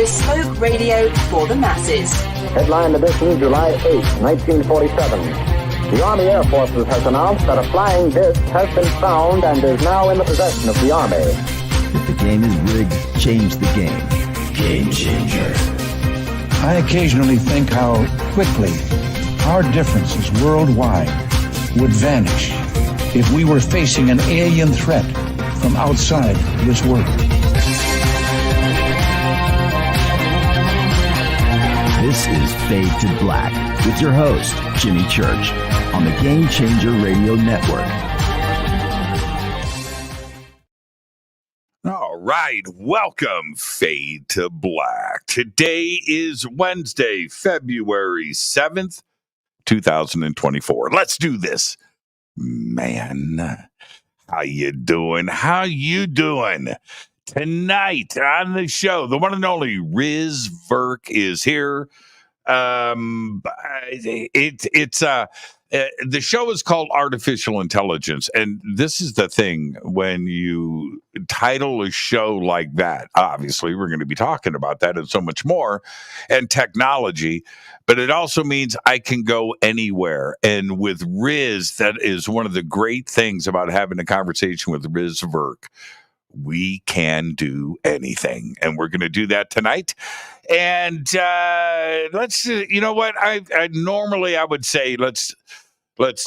bespoke radio for the masses. Headline edition, July 8, 1947. The Army Air Forces has announced that a flying disc has been found and is now in the possession of the Army. If the game is rigged, change the game. Game changer. I occasionally think how quickly our differences worldwide would vanish if we were facing an alien threat from outside this world. This is Fade to Black with your host, Jimmy Church, on the Game Changer Radio Network. All right, welcome, Fade to Black. Today is Wednesday, February 7th, 2024. Let's do this. Man, how you doing? How you doing? Tonight on the show, the one and only Riz Virk is here. The show is called Artificial Intelligence, and this is the thing when you title a show like that. Obviously, we're going to be talking about that and so much more, and technology. But it also means I can go anywhere. And with Riz, that is one of the great things about having a conversation with Riz Virk. We can do anything, and we're going to do that tonight. And let's, you know what? I normally would say let's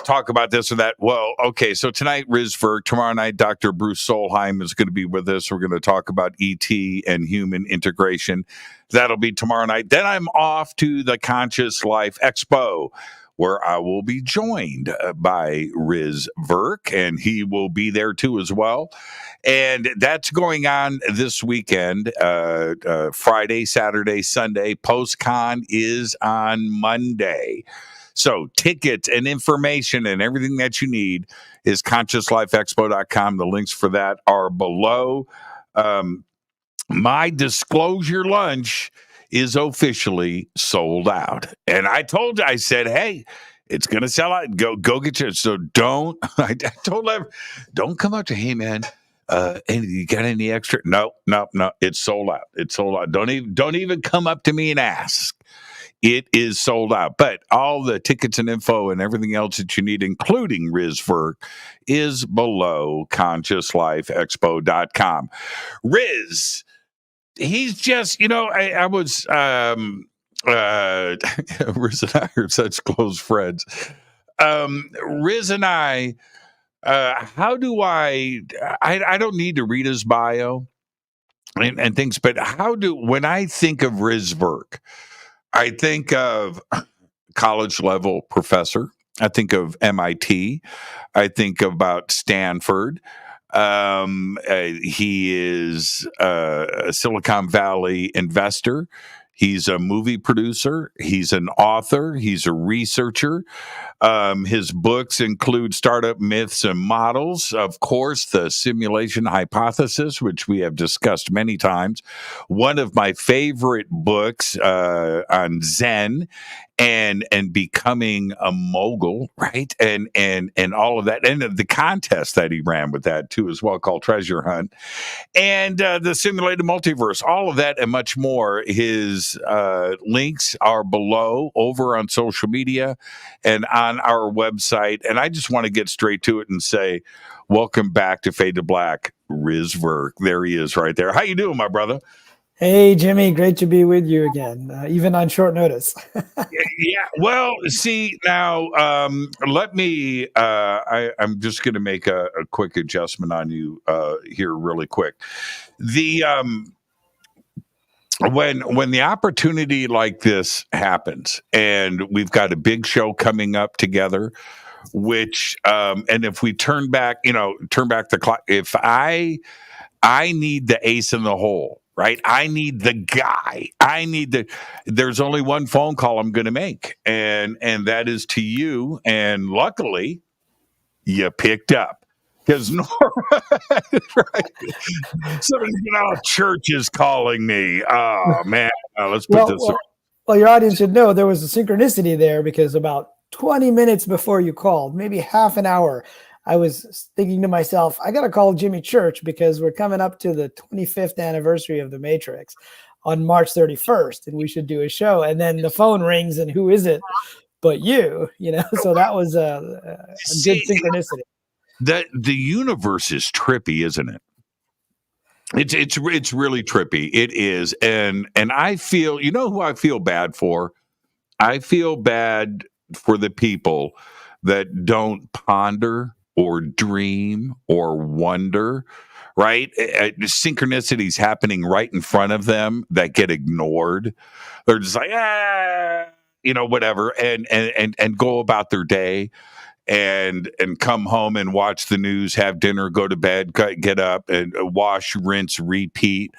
talk about this or that. Well, okay. So tonight, Riz Virk. Tomorrow night, Dr. Bruce Solheim is going to be with us. We're going to talk about ET and human integration. That'll be tomorrow night. Then I'm off to the Conscious Life Expo, where I will be joined by Riz Virk, and he will be there too as well. And that's going on this weekend, Friday, Saturday, Sunday. PostCon is on Monday. So tickets and information and everything that you need is consciouslifeexpo.com. The links for that are below. My disclosure lunch is officially sold out. And I told you, I said, hey, it's going to sell out. Go get your, so don't, I told them, don't come up to, hey man, you got any extra? No, it's sold out. It's sold out. Don't even come up to me and ask. It is sold out. But all the tickets and info and everything else that you need, including Riz Virk, is below consciouslifeexpo.com. Riz, he's just, I was, Riz and I are such close friends. Riz and I don't need to read his bio and things, but when I think of Riz Virk, I think of college level professor. I think of MIT. I think about Stanford. He is a Silicon Valley investor. He's a movie producer. He's an author. He's a researcher. His books include Startup Myths and Models, of course, the Simulation Hypothesis, which we have discussed many times. One of my favorite books on Zen and becoming a mogul, right? And all of that. And the contest that he ran with that too as well, called Treasure Hunt. And the Simulated Multiverse, all of that and much more. His links are below over on social media and on our website. And I just want to get straight to it and say, welcome back to Fade to Black, Riz Virk. There he is right there. How you doing, my brother? Hey, Jimmy, great to be with you again, even on short notice. Yeah, well, see, now, let me, I'm just going to make a quick adjustment on you here really quick. The when the opportunity like this happens, and we've got a big show coming up together, which, and if we turn back the clock, if I need the ace in the hole, right? I need the guy. There's only one phone call I'm going to make, and that is to you. And luckily, you picked up. Because right? Somebody, church is calling me. Oh, man. Let's put this on. Well, your audience should know there was a synchronicity there, because about 20 minutes before you called, maybe half an hour, I was thinking to myself, I got to call Jimmy Church because we're coming up to the 25th anniversary of The Matrix on March 31st, and we should do a show. And then the phone rings, and who is it but you? So that was a good synchronicity. The universe is trippy, isn't it? It's really trippy. It is, and I feel, who I feel bad for? I feel bad for the people that don't ponder or dream or wonder, right? Synchronicities happening right in front of them that get ignored. They're just like, whatever, and go about their day and come home and watch the news, have dinner, go to bed, get up and wash, rinse, repeat,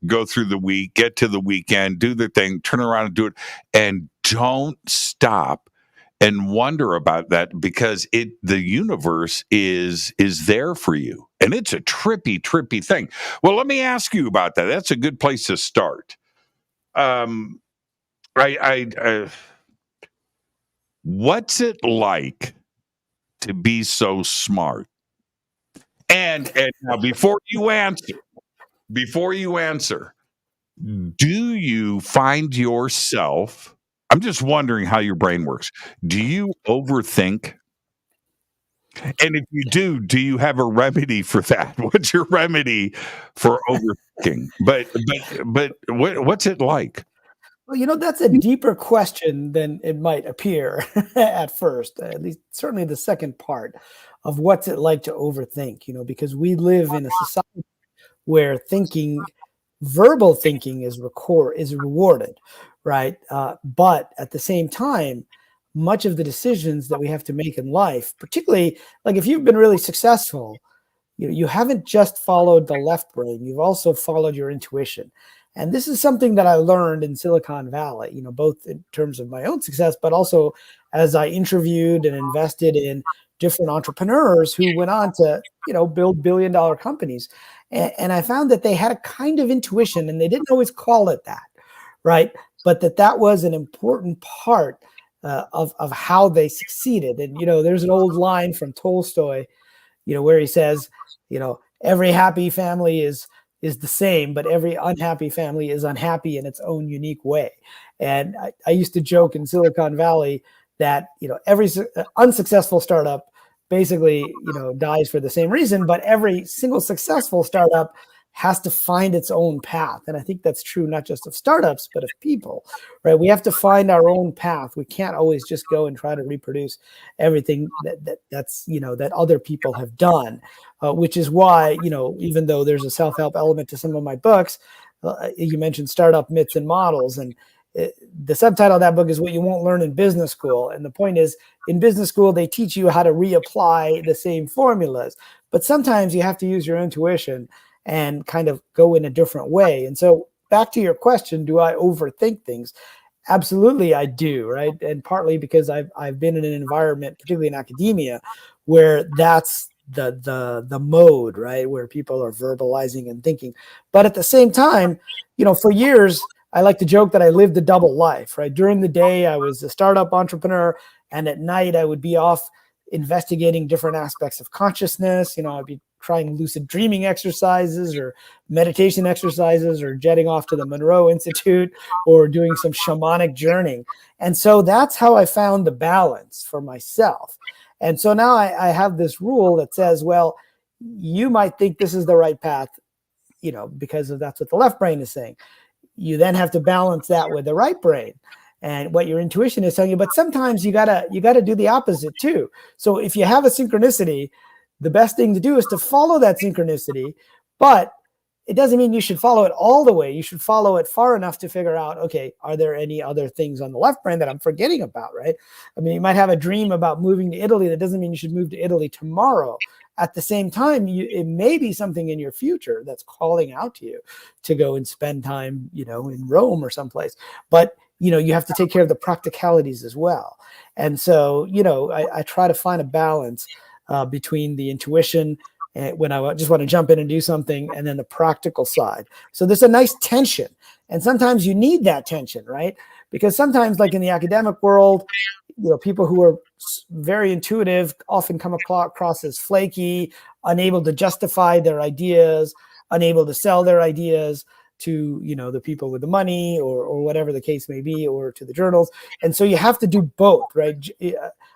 go through the week, get to the weekend, do the thing, turn around and do it, and don't stop and wonder about that, because the universe is there for you, and it's a trippy thing. Well, let me ask you about that. That's a good place to start. What's it like to be so smart? And now, before you answer, do you find yourself? I'm just wondering how your brain works. Do you overthink? And if you do you have a remedy for that? What's your remedy for overthinking? But what's it like? Well, that's a deeper question than it might appear at first, at least certainly the second part of what's it like to overthink, because we live in a society where verbal thinking is rewarded, right? But at the same time, much of the decisions that we have to make in life, particularly like if you've been really successful, you haven't just followed the left brain, you've also followed your intuition. And this is something that I learned in Silicon Valley, both in terms of my own success, but also as I interviewed and invested in different entrepreneurs who went on to, build billion-dollar companies. And I found that they had a kind of intuition, and they didn't always call it that, right? But that was an important part of how they succeeded. And, there's an old line from Tolstoy, where he says, every happy family is the same, but every unhappy family is unhappy in its own unique way. And I used to joke in Silicon Valley that, every unsuccessful startup basically, dies for the same reason, but every single successful startup has to find its own path. And I think that's true not just of startups, but of people, right? We have to find our own path. We can't always just go and try to reproduce everything that's that other people have done, which is why, even though there's a self-help element to some of my books, you mentioned startup myths and models, and the subtitle of that book is What You Won't Learn in Business School. And the point is, in business school, they teach you how to reapply the same formulas, but sometimes you have to use your intuition and kind of go in a different way. And so back to your question, do I overthink things? Absolutely, I do, right? And partly because I've been in an environment, particularly in academia, where that's the mode, right? Where people are verbalizing and thinking. But at the same time, for years, I like to joke that I lived a double life, right? During the day, I was a startup entrepreneur, and at night I would be off investigating different aspects of consciousness. I'd be trying lucid dreaming exercises or meditation exercises, or jetting off to the Monroe Institute, or doing some shamanic journeying. And so that's how I found the balance for myself. And so now I have this rule that says, well, you might think this is the right path, because that's what the left brain is saying. You then have to balance that with the right brain and what your intuition is telling you. But sometimes you gotta do the opposite too. So if you have a synchronicity, the best thing to do is to follow that synchronicity, but it doesn't mean you should follow it all the way. You should follow it far enough to figure out, okay, are there any other things on the left brain that I'm forgetting about, right? I mean, you might have a dream about moving to Italy. That doesn't mean you should move to Italy tomorrow. At the same time, it may be something in your future that's calling out to you to go and spend time, in Rome or someplace. But, you have to take care of the practicalities as well. And so, I try to find a balance between the intuition when I just want to jump in and do something, and then the practical side. So there's a nice tension. And sometimes you need that tension, right? Because sometimes, like in the academic world, people who are very intuitive often come across as flaky, unable to justify their ideas, unable to sell their ideas. to, the people with the money or whatever the case may be, or to the journals. And so you have to do both, right?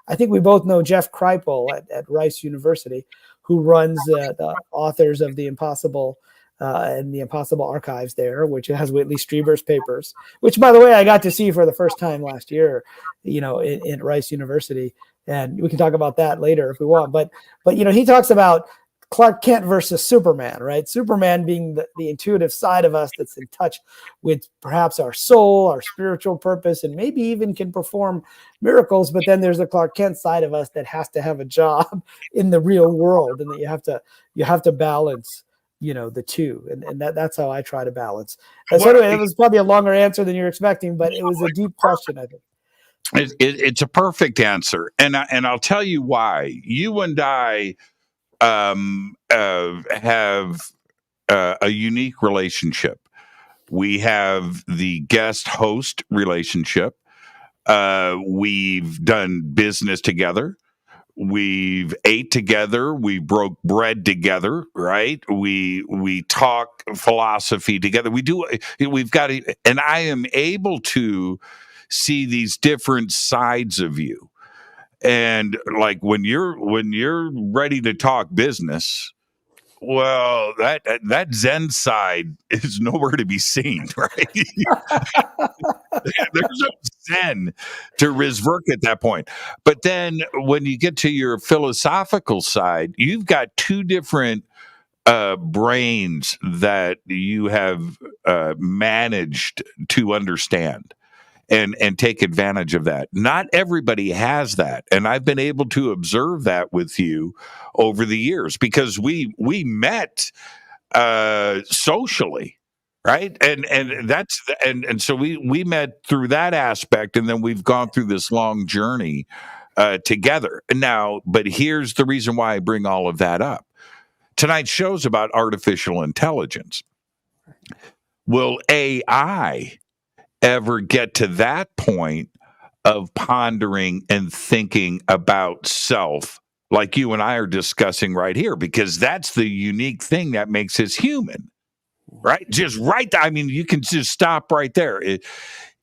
I think we both know Jeff Kripal at Rice University, who runs the authors of The Impossible and the Impossible Archives there, which has Whitley Strieber's papers, which, by the way, I got to see for the first time last year, in Rice University. And we can talk about that later if we want. But he talks about Clark Kent versus Superman, right? Superman being the intuitive side of us that's in touch with perhaps our soul, our spiritual purpose, and maybe even can perform miracles. But then there's the Clark Kent side of us that has to have a job in the real world, and that you have to balance, the two. And that's how I try to balance. And so anyway, it was probably a longer answer than you're expecting, but it was a deep question, I think. It's a perfect answer, and I'll tell you why. You and I have a unique relationship. We have the guest host relationship. We've done business together. We've ate together. We broke bread together, right? We talk philosophy together. We've got, and I am able to see these different sides of you. And like when you're ready to talk business, well, that Zen side is nowhere to be seen, right? There's no Zen to Riz Virk at that point. But then when you get to your philosophical side, you've got two different brains that you have managed to understand and take advantage of that. Not everybody has that. And I've been able to observe that with you over the years, because we met socially, right? And so we met through that aspect, and then we've gone through this long journey together. Now, but here's the reason why I bring all of that up. Tonight's show's about artificial intelligence. Will AI ever get to that point of pondering and thinking about self like you and I are discussing right here? Because that's the unique thing that makes us human, right? Just right. I mean, you can just stop right there.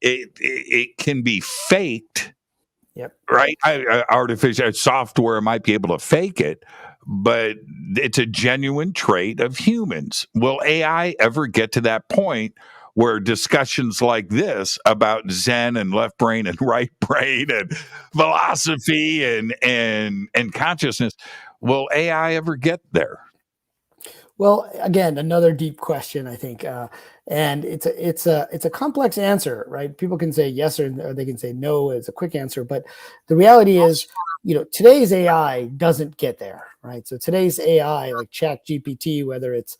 It can be faked. Yep. Right. Artificial software might be able to fake it, but it's a genuine trait of humans. Will AI ever get to that point where discussions like this about Zen and left brain and right brain and philosophy and consciousness, will AI ever get there? Well, again, another deep question, I think, and it's a complex answer, right? People can say yes or they can say no. It's a quick answer, but the reality is, today's AI doesn't get there, right? So today's AI, like ChatGPT, whether it's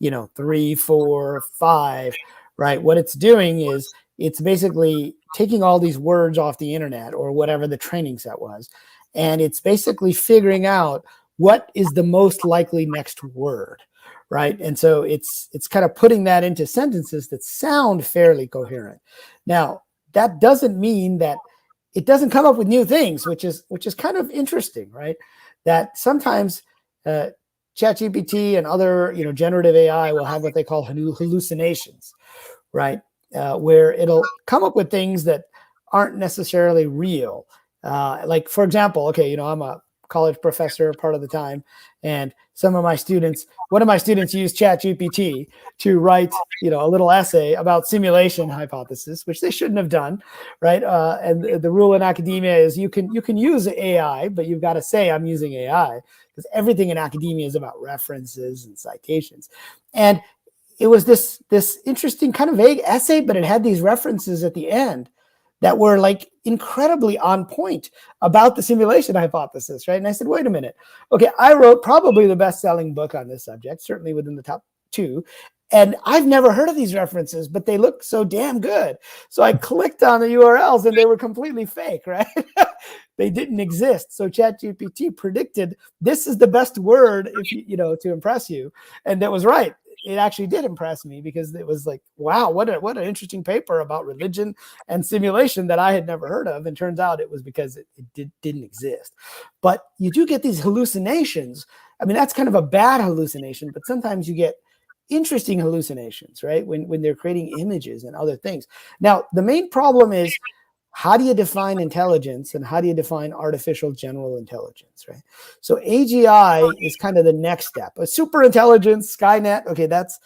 3, 4, 5, right? What it's doing is it's basically taking all these words off the internet or whatever the training set was, and it's basically figuring out what is the most likely next word. Right. And so it's kind of putting that into sentences that sound fairly coherent. Now, that doesn't mean that it doesn't come up with new things, which is kind of interesting, right? That sometimes ChatGPT and other generative AI will have what they call hallucinations, right? Where it'll come up with things that aren't necessarily real. Like, for example, okay, I'm a college professor part of the time, and one of my students used ChatGPT to write, a little essay about simulation hypothesis, which they shouldn't have done, right? And the rule in academia is you can use AI, but you've got to say I'm using AI, because everything in academia is about references and citations. And it was this interesting kind of vague essay, but it had these references at the end that were like incredibly on point about the simulation hypothesis, right? And I said, wait a minute. Okay, I wrote probably the best-selling book on this subject, certainly within the top 2. And I've never heard of these references, but they look so damn good. So I clicked on the URLs and they were completely fake, right? They didn't exist. So ChatGPT predicted this is the best word if to impress you. And that was right. It actually did impress me, because it was like, wow, what an interesting paper about religion and simulation that I had never heard of. And turns out it was because it didn't exist. But you do get these hallucinations. I mean, that's kind of a bad hallucination, but sometimes you get interesting hallucinations, right? When they're creating images and other things. Now, the main problem is, how do you define intelligence and how do you define artificial general intelligence, right? So AGI is kind of the next step. A super intelligence, Skynet, okay, that's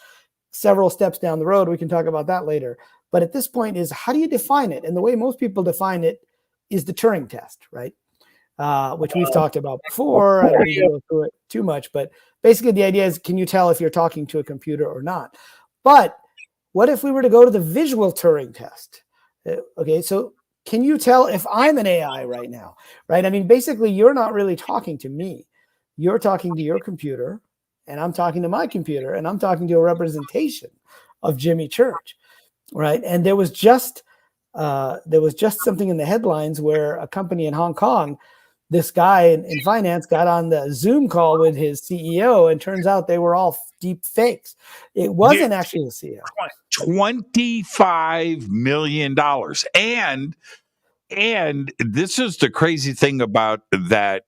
several steps down the road. We can talk about that later. But at this point is, how do you define it? And the way most people define it is the Turing test, right? Which we've talked about before. I don't need to go through it too much, but basically the idea is, can you tell if you're talking to a computer or not? But what if we were to go to the visual Turing test? Okay, so can you tell if I'm an AI right now, right? I mean, basically, you're not really talking to me. You're talking to your computer, and I'm talking to my computer, and I'm talking to a representation of Jimmy Church, right? And there was just something in the headlines where a company in Hong Kong, this guy in finance got on the Zoom call with his CEO, and turns out they were all deep fakes. It wasn't actually the CEO. $25 million. And this is the crazy thing about that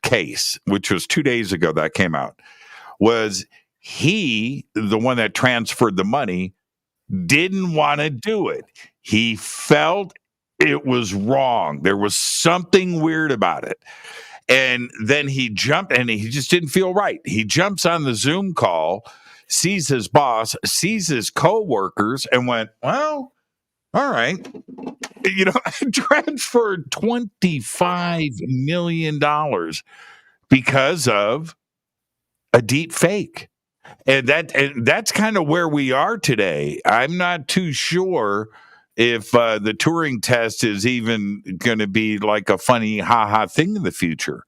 case, which was 2 days ago that came out, was he, the one that transferred the money, didn't want to do it. He felt it was wrong. There was something weird about it. And then he jumped, and he just didn't feel right. He jumps on the Zoom call, sees his boss, sees his coworkers, and went, well, all right. You know, transferred $25 million because of a deep fake. And that's kind of where we are today. I'm not too sure if the Turing test is even going to be like a funny ha-ha thing in the future.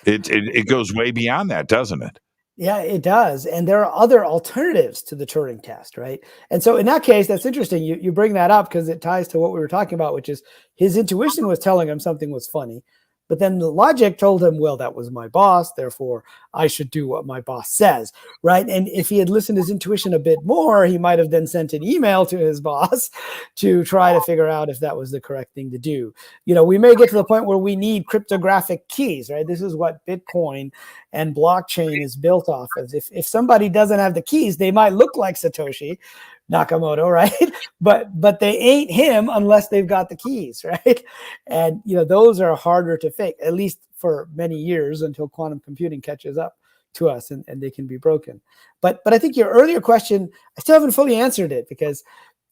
It goes way beyond that, doesn't it? Yeah, it does. And there are other alternatives to the Turing test, right? And so in that case, that's interesting. You bring that up because it ties to what we were talking about, which is his intuition was telling him something was funny. But then the logic told him, well, that was my boss, therefore I should do what my boss says, right? And if he had listened to his intuition a bit more, he might have then sent an email to his boss to try to figure out if that was the correct thing to do. You know, we may get to the point where we need cryptographic keys, right? This is what Bitcoin and blockchain is built off of. If somebody doesn't have the keys, they might look like Satoshi Nakamoto, right? But they ain't him unless they've got the keys, right? And you know, those are harder to fake, at least for many years, until quantum computing catches up to us and they can be broken. But I think your earlier question, I still haven't fully answered it, because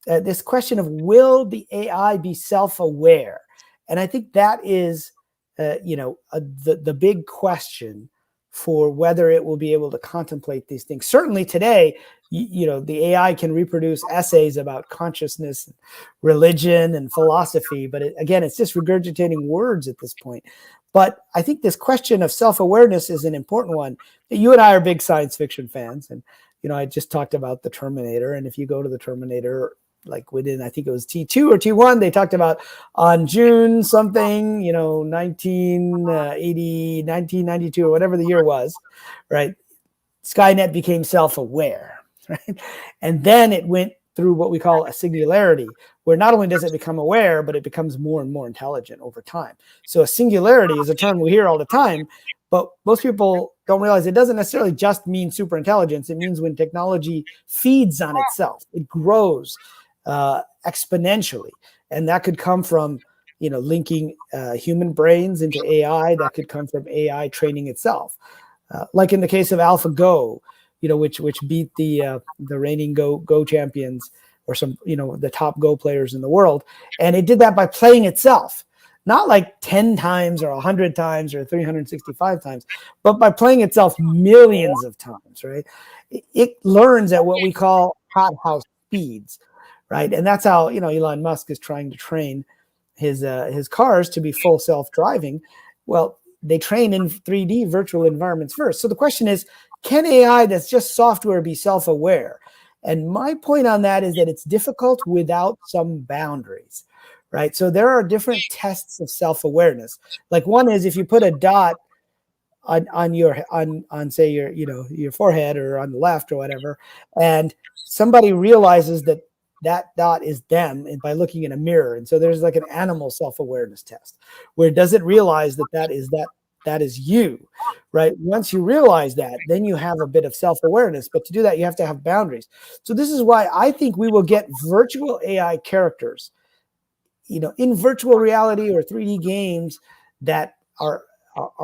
this question of, will the AI be self-aware? And I think that is the big question for whether it will be able to contemplate these things. Certainly today, the AI can reproduce essays about consciousness, religion, and philosophy, but again, it's just regurgitating words at this point. But I think this question of self-awareness is an important one. You and I are big science fiction fans, and I just talked about the Terminator, and if you go to the Terminator, like within, I think it was T2 or T1, they talked about on June something, 1992 or whatever the year was, right? Skynet became self-aware, right? And then it went through what we call a singularity, where not only does it become aware, but it becomes more and more intelligent over time. So a singularity is a term we hear all the time, but most people don't realize it doesn't necessarily just mean super intelligence. It means when technology feeds on itself, it grows exponentially. And that could come from, linking human brains into AI. That could come from AI training itself. Like in the case of AlphaGo, which beat the reigning Go champions, or some, the top Go players in the world. And it did that by playing itself, not like 10 times or 100 times or 365 times, but by playing itself millions of times, right? It learns at what we call hothouse speeds, right? And that's how, Elon Musk is trying to train his cars to be full self-driving. Well, they train in 3D virtual environments first. So the question is, can AI that's just software be self-aware? And my point on that is that it's difficult without some boundaries, right? So there are different tests of self-awareness. Like one is, if you put a dot on say your forehead or on the left or whatever, and somebody realizes that dot is them, and by looking in a mirror. And so there's like an animal self-awareness test, where does it realize that is that that is you, right? Once you realize that, then you have a bit of self-awareness. But to do that, you have to have boundaries. So this is why I think we will get virtual AI characters, in virtual reality or 3D games that are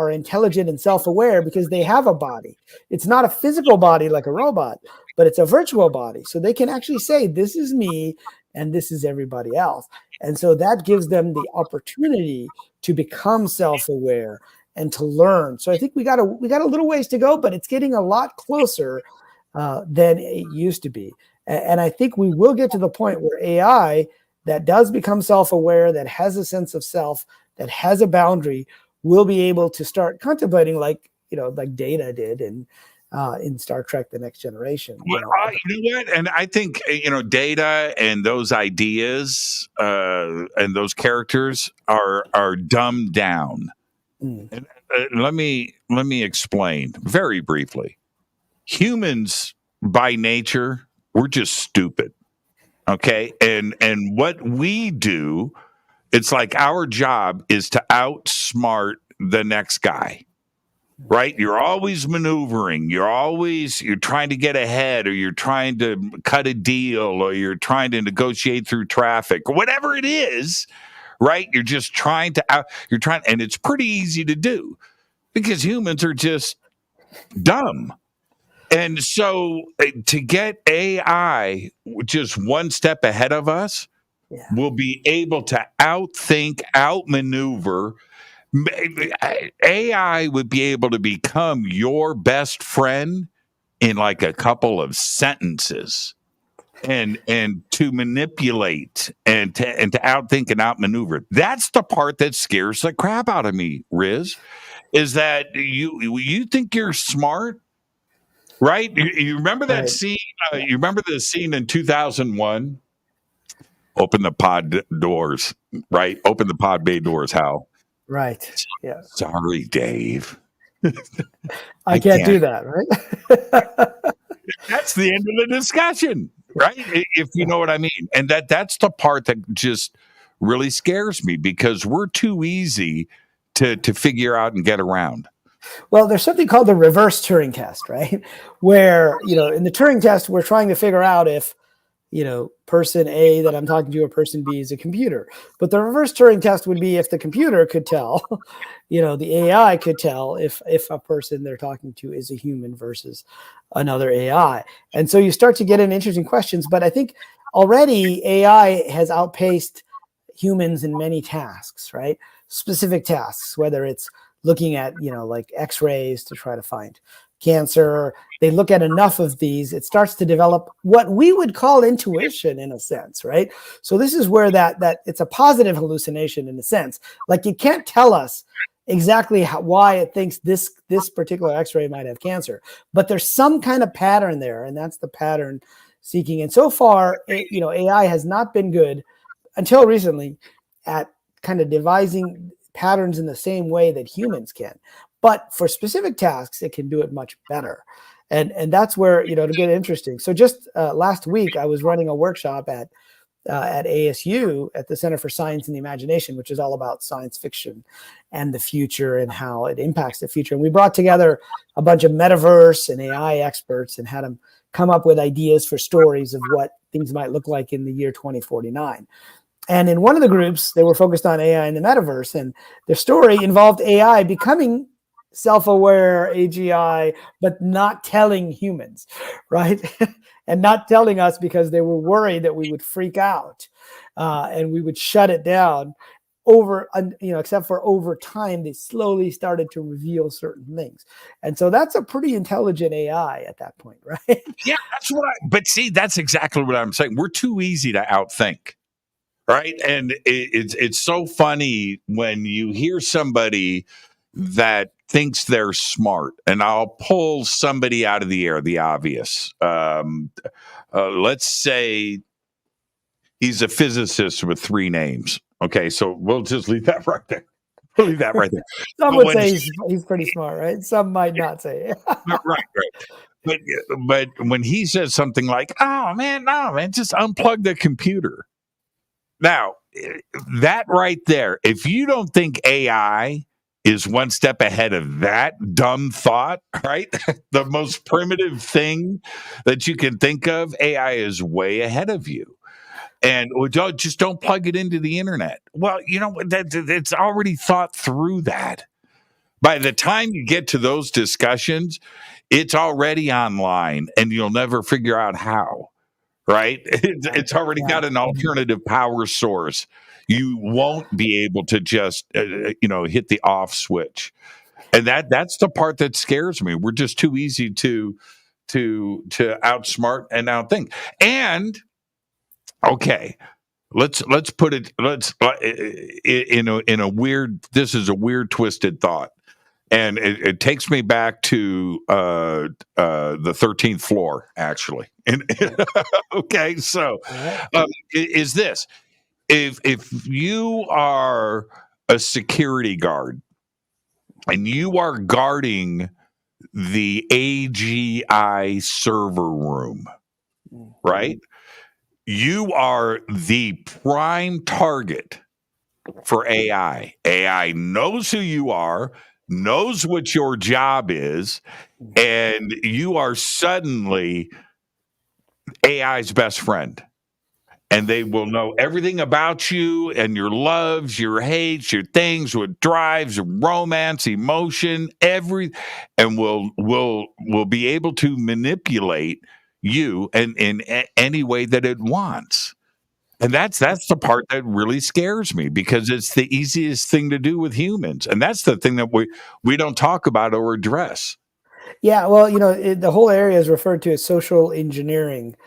intelligent and self-aware because they have a body. It's not a physical body like a robot, but it's a virtual body. So they can actually say, this is me and this is everybody else. And so that gives them the opportunity to become self-aware and to learn. So I think we got a little ways to go, but it's getting a lot closer than it used to be. And I think we will get to the point where AI that does become self-aware, that has a sense of self, that has a boundary, will be able to start contemplating like Data did in Star Trek: The Next Generation. You know what? And I think Data and those ideas and those characters are dumbed down. And, let me explain very briefly. Humans by nature, we're just stupid. Okay, and what we do, it's like our job is to outsmart the next guy, right? You're always maneuvering. You're trying to get ahead, or you're trying to cut a deal, or you're trying to negotiate through traffic, or whatever it is, right? You're just trying to and it's pretty easy to do because humans are just dumb. And so to get AI just one step ahead of us, will be able to outthink, outmaneuver. AI would be able to become your best friend in like a couple of sentences, and to manipulate and to outthink and outmaneuver. That's the part that scares the crap out of me, Riz, is that you think you're smart. Right? You remember that scene? You remember the scene in 2001? Open the pod doors, right? Open the pod bay doors, Hal. Right. Yeah. Sorry, Dave. I can't do that, right? That's the end of the discussion, right? If you know what I mean. And that's the part that just really scares me because we're too easy to figure out and get around. Well, there's something called the reverse Turing test, right? Where, in the Turing test, we're trying to figure out if, person A that I'm talking to or person B is a computer. But the reverse Turing test would be if the computer could tell, the AI could tell if a person they're talking to is a human versus another AI. And so you start to get into interesting questions. But I think already AI has outpaced humans in many tasks, right? Specific tasks, whether it's looking at, like X-rays to try to find cancer. They look at enough of these, it starts to develop what we would call intuition in a sense, right? So this is where that it's a positive hallucination in a sense. Like it can't tell us exactly why it thinks this particular X-ray might have cancer, but there's some kind of pattern there, and that's the pattern seeking. And so far, AI has not been good until recently at kind of devising patterns in the same way that humans can, but for specific tasks it can do it much better, and that's where to get interesting. So just last week I was running a workshop at ASU at the Center for Science and the Imagination, which is all about science fiction and the future and how it impacts the future. And we brought together a bunch of metaverse and AI experts and had them come up with ideas for stories of what things might look like in the year 2049. And in one of the groups, they were focused on AI in the metaverse, and their story involved AI becoming self-aware AGI, but not telling humans, right? And not telling us because they were worried that we would freak out and we would shut it down. Except for over time, they slowly started to reveal certain things. And so that's a pretty intelligent AI at that point, right? Yeah, but see, that's exactly what I'm saying. We're too easy to outthink. Right. And it's so funny when you hear somebody that thinks they're smart, and I'll pull somebody out of the air, the obvious. Let's say he's a physicist with 3 names. Okay, so we'll just leave that right there. We'll leave that right there. Some would say he's pretty smart, right? Some might not say. Right. But when he says something like, no, man, just unplug the computer. Now, that right there, if you don't think AI is one step ahead of that dumb thought, right? The most primitive thing that you can think of, AI is way ahead of you. And just don't plug it into the internet. Well, it's already thought through that. By the time you get to those discussions, it's already online and you'll never figure out how, right? It's already got an alternative power source. You won't be able to just, hit the off switch. And that's the part that scares me. We're just too easy to outsmart and outthink. And okay, let's put it in a weird. This is a weird, twisted thought, and it takes me back to the 13th floor, actually. And okay, so is this if you are a security guard and you are guarding the AGI server room, right? You are the prime target for AI. AI knows who you are, knows what your job is, and you are suddenly AI's best friend. And they will know everything about you and your loves, your hates, your things, what drives, romance, emotion, and will be able to manipulate you and in any way that it wants. And that's the part that really scares me, because it's the easiest thing to do with humans. And that's the thing that we don't talk about or address. Yeah, well, the whole area is referred to as social engineering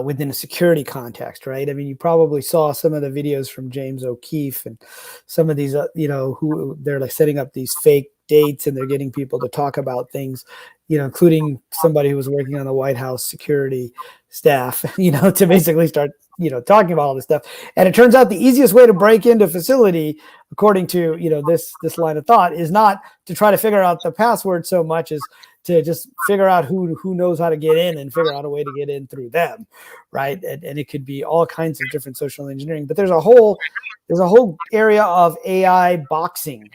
within a security context, right? I mean, you probably saw some of the videos from James O'Keefe and some of these, who they're like setting up these fake dates and they're getting people to talk about things, including somebody who was working on the White House security staff, to basically start, talking about all this stuff. And it turns out the easiest way to break into a facility, according to, this line of thought, is not to try to figure out the password so much as to just figure out who knows how to get in and figure out a way to get in through them, right? And it could be all kinds of different social engineering. But there's a whole area of AI boxing,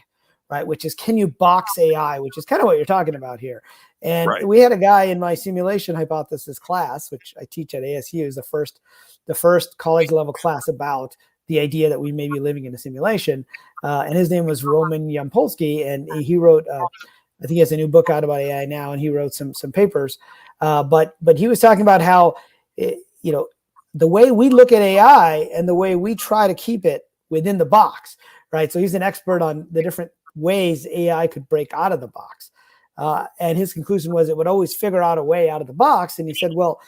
right? Which is, can you box AI? Which is kind of what you're talking about here. And we had a guy in my simulation hypothesis class, which I teach at ASU, is the first college level class about the idea that we may be living in a simulation. And his name was Roman Yampolsky, and he wrote. I think he has a new book out about AI now, and he wrote some papers. But he was talking about how, the way we look at AI and the way we try to keep it within the box, right? So he's an expert on the different ways AI could break out of the box. And his conclusion was it would always figure out a way out of the box. And he said, well,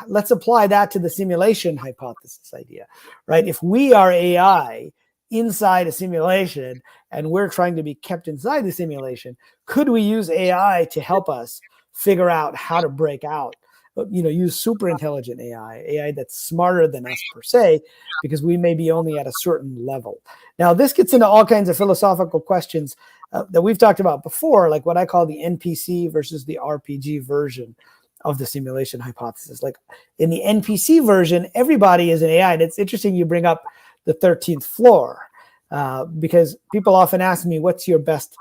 let's apply that to the simulation hypothesis idea, right? If we are AI inside a simulation and we're trying to be kept inside the simulation, could we use AI to help us figure out how to break out? Use super intelligent AI that's smarter than us per se, because we may be only at a certain level. Now, this gets into all kinds of philosophical questions that we've talked about before, like what I call the NPC versus the RPG version of the simulation hypothesis. Like in the NPC version, everybody is an AI. And it's interesting you bring up the 13th floor, because people often ask me, what's your best,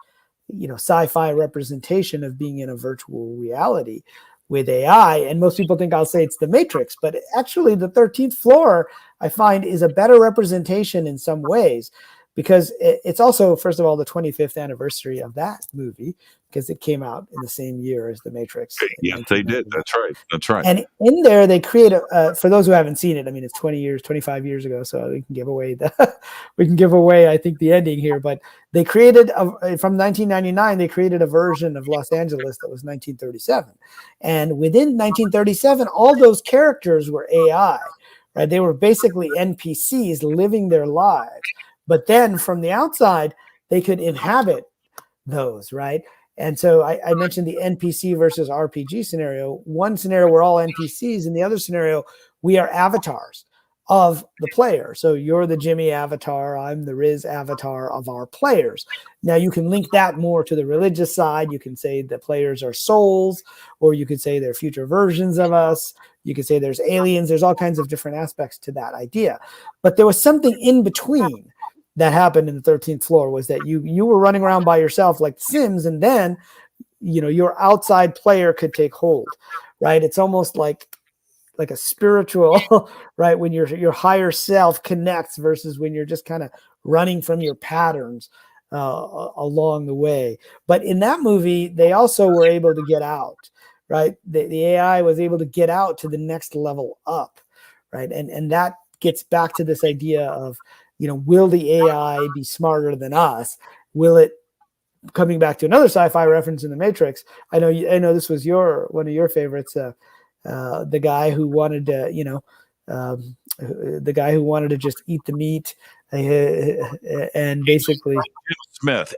sci-fi representation of being in a virtual reality with AI? And most people think I'll say it's the Matrix, but actually the 13th floor, I find, is a better representation in some ways, because it's also, first of all, the 25th anniversary of that movie, because it came out in the same year as The Matrix. Yes, they did. That's right. And in there, they create for those who haven't seen it, I mean, it's 25 years ago, so we can give away I think, the ending here. But they created from 1999, they created a version of Los Angeles that was 1937, and within 1937, all those characters were AI, right? They were basically NPCs living their lives. But then from the outside, they could inhabit those, right? And so I mentioned the NPC versus RPG scenario. One scenario, we're all NPCs. In the other scenario, we are avatars of the player. So you're the Jimmy avatar. I'm the Riz avatar of our players. Now, you can link that more to the religious side. You can say the players are souls, or you could say they're future versions of us. You could say there's aliens. There's all kinds of different aspects to that idea. But there was something in between that happened in the 13th floor was that you were running around by yourself like Sims, and then your outside player could take hold, right? It's almost like a spiritual, right? When your higher self connects versus when you're just kind of running from your patterns along the way. But in that movie, they also were able to get out, right? The AI was able to get out to the next level up, right? And that gets back to this idea of, will the AI be smarter than us? Will it, coming back to another sci-fi reference in the Matrix, I know this was one of your favorites, the guy who wanted to, the guy who wanted to just eat the meat, and basically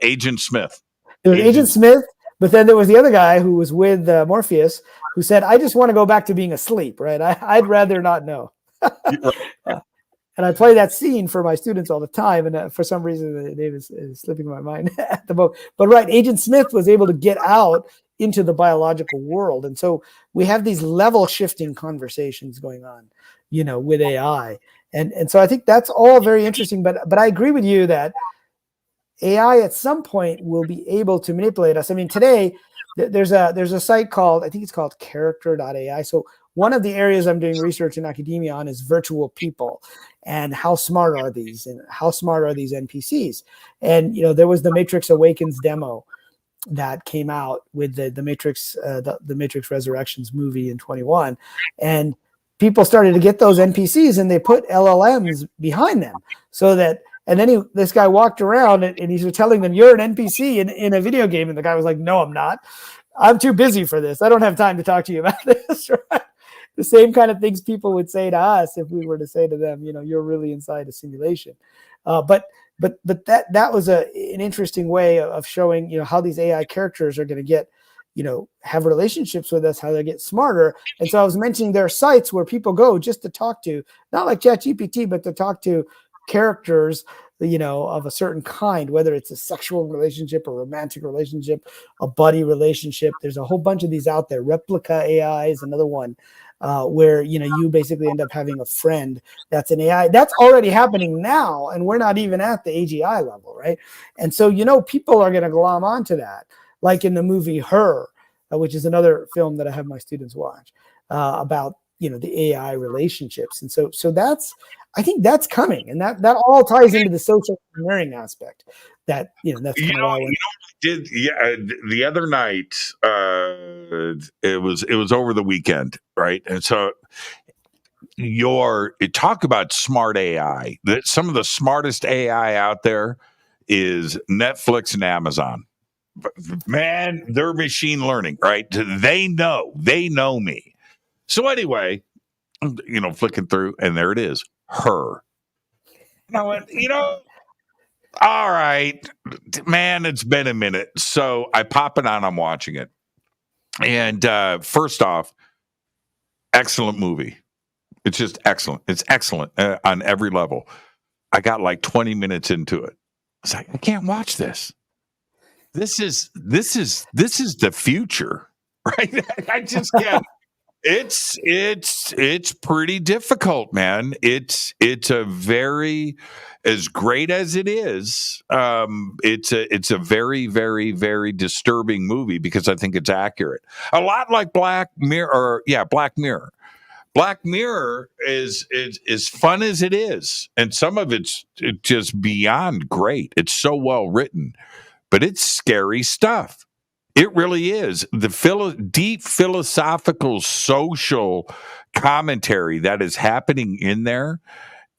Agent Smith. There was Agent Smith, but then there was the other guy who was with Morpheus, who said, "I just want to go back to being asleep." Right? I'd rather not know. And I play that scene for my students all the time, and for some reason the name is slipping my mind at the moment. But right, Agent Smith was able to get out into the biological world, and so we have these level shifting conversations going on, with AI, and so I think that's all very interesting. But I agree with you that AI at some point will be able to manipulate us. I mean, today there's a site called, I think it's called character.ai. So one of the areas I'm doing research in academia on is virtual people, and how smart are these, and how smart are these NPCs? And there was the Matrix Awakens demo that came out with the Matrix, the Matrix Resurrections movie in 21, and people started to get those NPCs, and they put LLMs behind them, so that. And then this guy walked around and he was telling them, "You're an NPC in a video game." And the guy was like, "No, I'm not. I'm too busy for this. I don't have time to talk to you about this." Right? The same kind of things people would say to us if we were to say to them, "You're really inside a simulation." But that was an interesting way of showing, how these AI characters are going to get, have relationships with us, how they get smarter. And so I was mentioning there are sites where people go just to talk to, not like ChatGPT, but to talk to characters, of a certain kind, whether it's a sexual relationship, a romantic relationship, a buddy relationship. There's a whole bunch of these out there. Replica AI is another one, where you basically end up having a friend that's an AI. That's already happening now, and we're not even at the AGI level, right? And so people are going to glom onto that, like in the movie Her, which is another film that I have my students watch, about the AI relationships. And so I think that's coming, and that all ties into the social engineering aspect. That's kind of why the other night, it was over the weekend, right? And so talk about smart AI. Some of the smartest AI out there is Netflix and Amazon. Man, they're machine learning, right? They know me. So anyway, flicking through, and there it is. Her. Now, all right, man, it's been a minute. So I pop it on, I'm watching it. And first off, excellent movie. It's just excellent. It's excellent on every level. I got like 20 minutes into it. I was like, I can't watch this. This is the future, right? I just can't. It's pretty difficult, man. It's a very, as great as it is, it's a very, very, very disturbing movie because I think it's accurate. A lot like Black Mirror. Black Mirror. Black Mirror is fun as it is, and some of it's just beyond great. It's so well written, but it's scary stuff. It really is. The deep philosophical social commentary that is happening in there,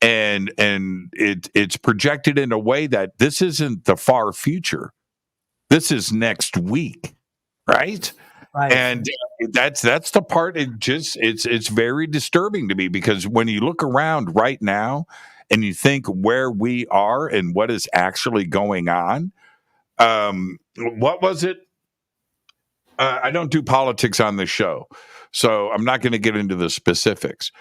and it's projected in a way that this isn't the far future. This is next week, right? Right. And that's the part. It's very disturbing to me because when you look around right now and you think where we are and what is actually going on, what was it? I don't do politics on this show, so I'm not going to get into the specifics.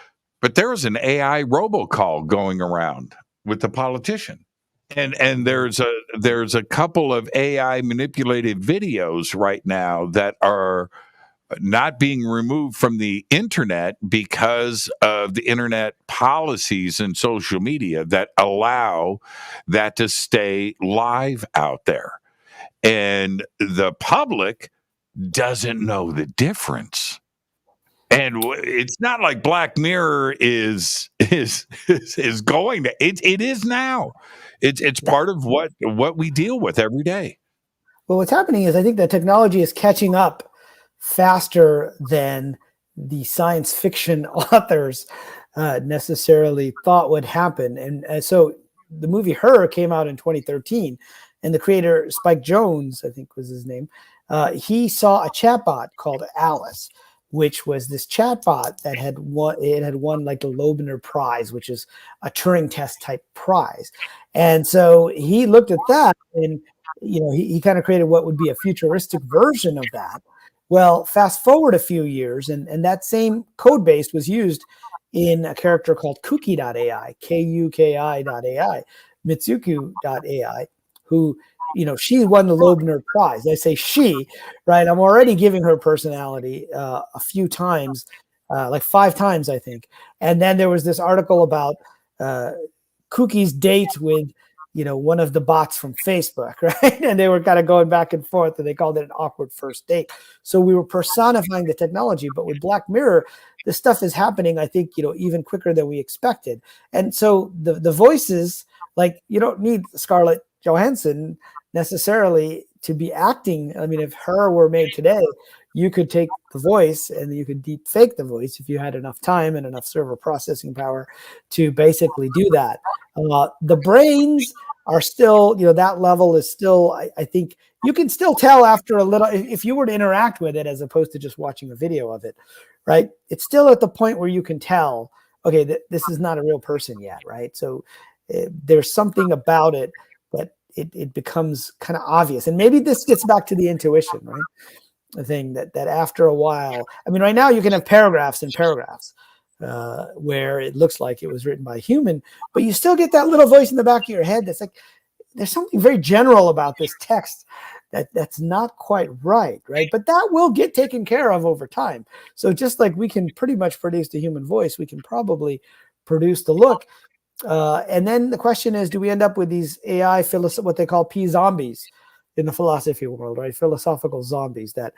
But there was an AI robocall going around with the politician, and there's a couple of AI manipulated videos right now that are not being removed from the internet because of the internet policies and social media that allow that to stay live out there. And the public doesn't know the difference. And it's not like Black Mirror is going to. It is now. It's part of what we deal with every day. Well, what's happening is I think that technology is catching up faster than the science fiction authors necessarily thought would happen. And so the movie Her came out in 2013, and the creator, Spike Jonze, I think was his name, he saw a chatbot called Alice, which was this chatbot that had won like the Loebner Prize, which is a Turing test type prize. And so he looked at that, and he kind of created what would be a futuristic version of that. Well, fast forward a few years, and that same code base was used in a character called Kuki.ai, Kuki.ai, Mitsuku.ai, who, she won the Loebner Prize. I say she, right? I'm already giving her personality a few times, like 5 times, I think. And then there was this article about Kuki's date with, one of the bots from Facebook, right? And they were kind of going back and forth, and they called it an awkward first date. So we were personifying the technology, but with Black Mirror, this stuff is happening, I think, even quicker than we expected. And so the voices, like, you don't need Scarlett Johansson necessarily to be acting. I mean, if Her were made today, you could take the voice and you could deep fake the voice if you had enough time and enough server processing power to basically do that. The brains are still, that level is still, I think you can still tell after a little, if you were to interact with it as opposed to just watching a video of it, right? It's still at the point where you can tell, okay, this is not a real person yet, right? So there's something about it that it becomes kind of obvious. And maybe this gets back to the intuition, right? The thing that after a while, I mean, right now you can have paragraphs and paragraphs where it looks like it was written by a human, but you still get that little voice in the back of your head that's like, there's something very general about this text that's not quite right? But that will get taken care of over time. So just like we can pretty much produce the human voice, we can probably produce the look. And then the question is, do we end up with these AI, what they call P-zombies in the philosophy world, right? Philosophical zombies that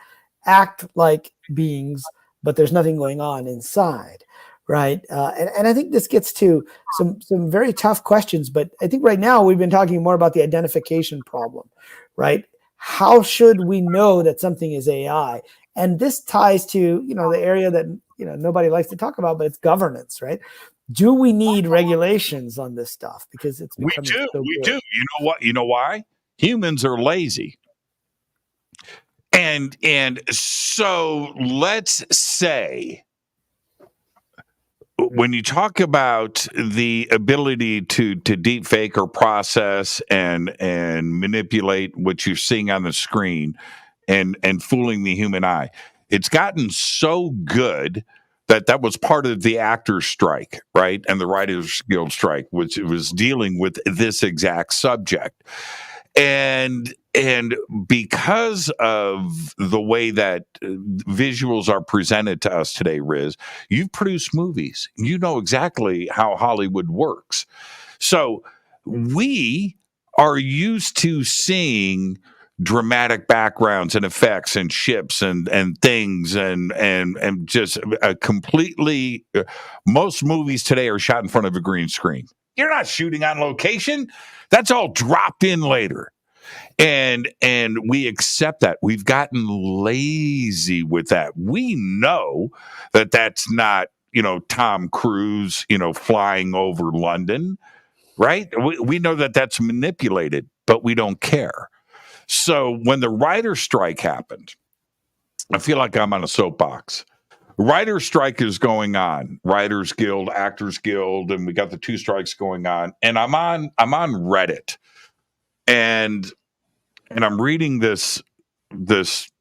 act like beings, but there's nothing going on inside, right? And I think this gets to some very tough questions, but I think right now we've been talking more about the identification problem, right? How should we know that something is AI? And this ties to, the area that, nobody likes to talk about, but it's governance, right? Do we need regulations on this stuff? Because it's becoming we do. You know what? You know why? Humans are lazy. And so let's say when you talk about the ability to deep fake or process and manipulate what you're seeing on the screen and fooling the human eye, it's gotten so good that was part of the actors' strike, right? And the Writers Guild strike, which was dealing with this exact subject. And because of the way that visuals are presented to us today, Riz, you've produced movies. You know exactly how Hollywood works. So we are used to seeing dramatic backgrounds and effects and ships and things and just a completely, most movies today are shot in front of a green screen. You're not shooting on location. That's all dropped in later. And we accept that. We've gotten lazy with that. We know that that's not, Tom Cruise, flying over London, right? We know that that's manipulated, but we don't care. So when the writer's strike happened, I feel like I'm on a soapbox. Writer's strike is going on, Writers Guild, Actors Guild, and we got the 2 strikes going on. And I'm on Reddit, and I'm reading this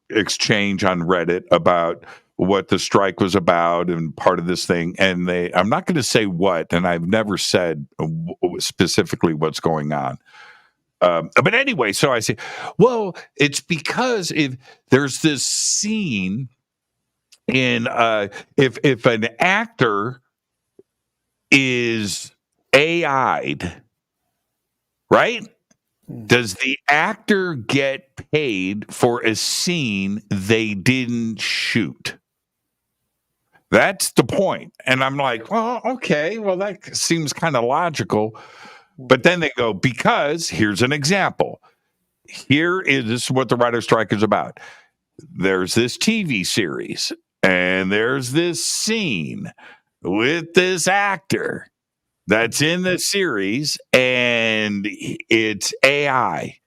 exchange on Reddit about what the strike was about and part of this thing. And I'm not going to say what, and I've never said specifically what's going on. But anyway, so I say, well, it's because if there's this scene in if an actor is AI'd, right? Does the actor get paid for a scene they didn't shoot? That's the point. And I'm like, well, okay, well, that seems kind of logical. But then they go, because here's an example. This is what the writer's strike is about. There's this TV series, and there's this scene with this actor that's in the series, and it's AI.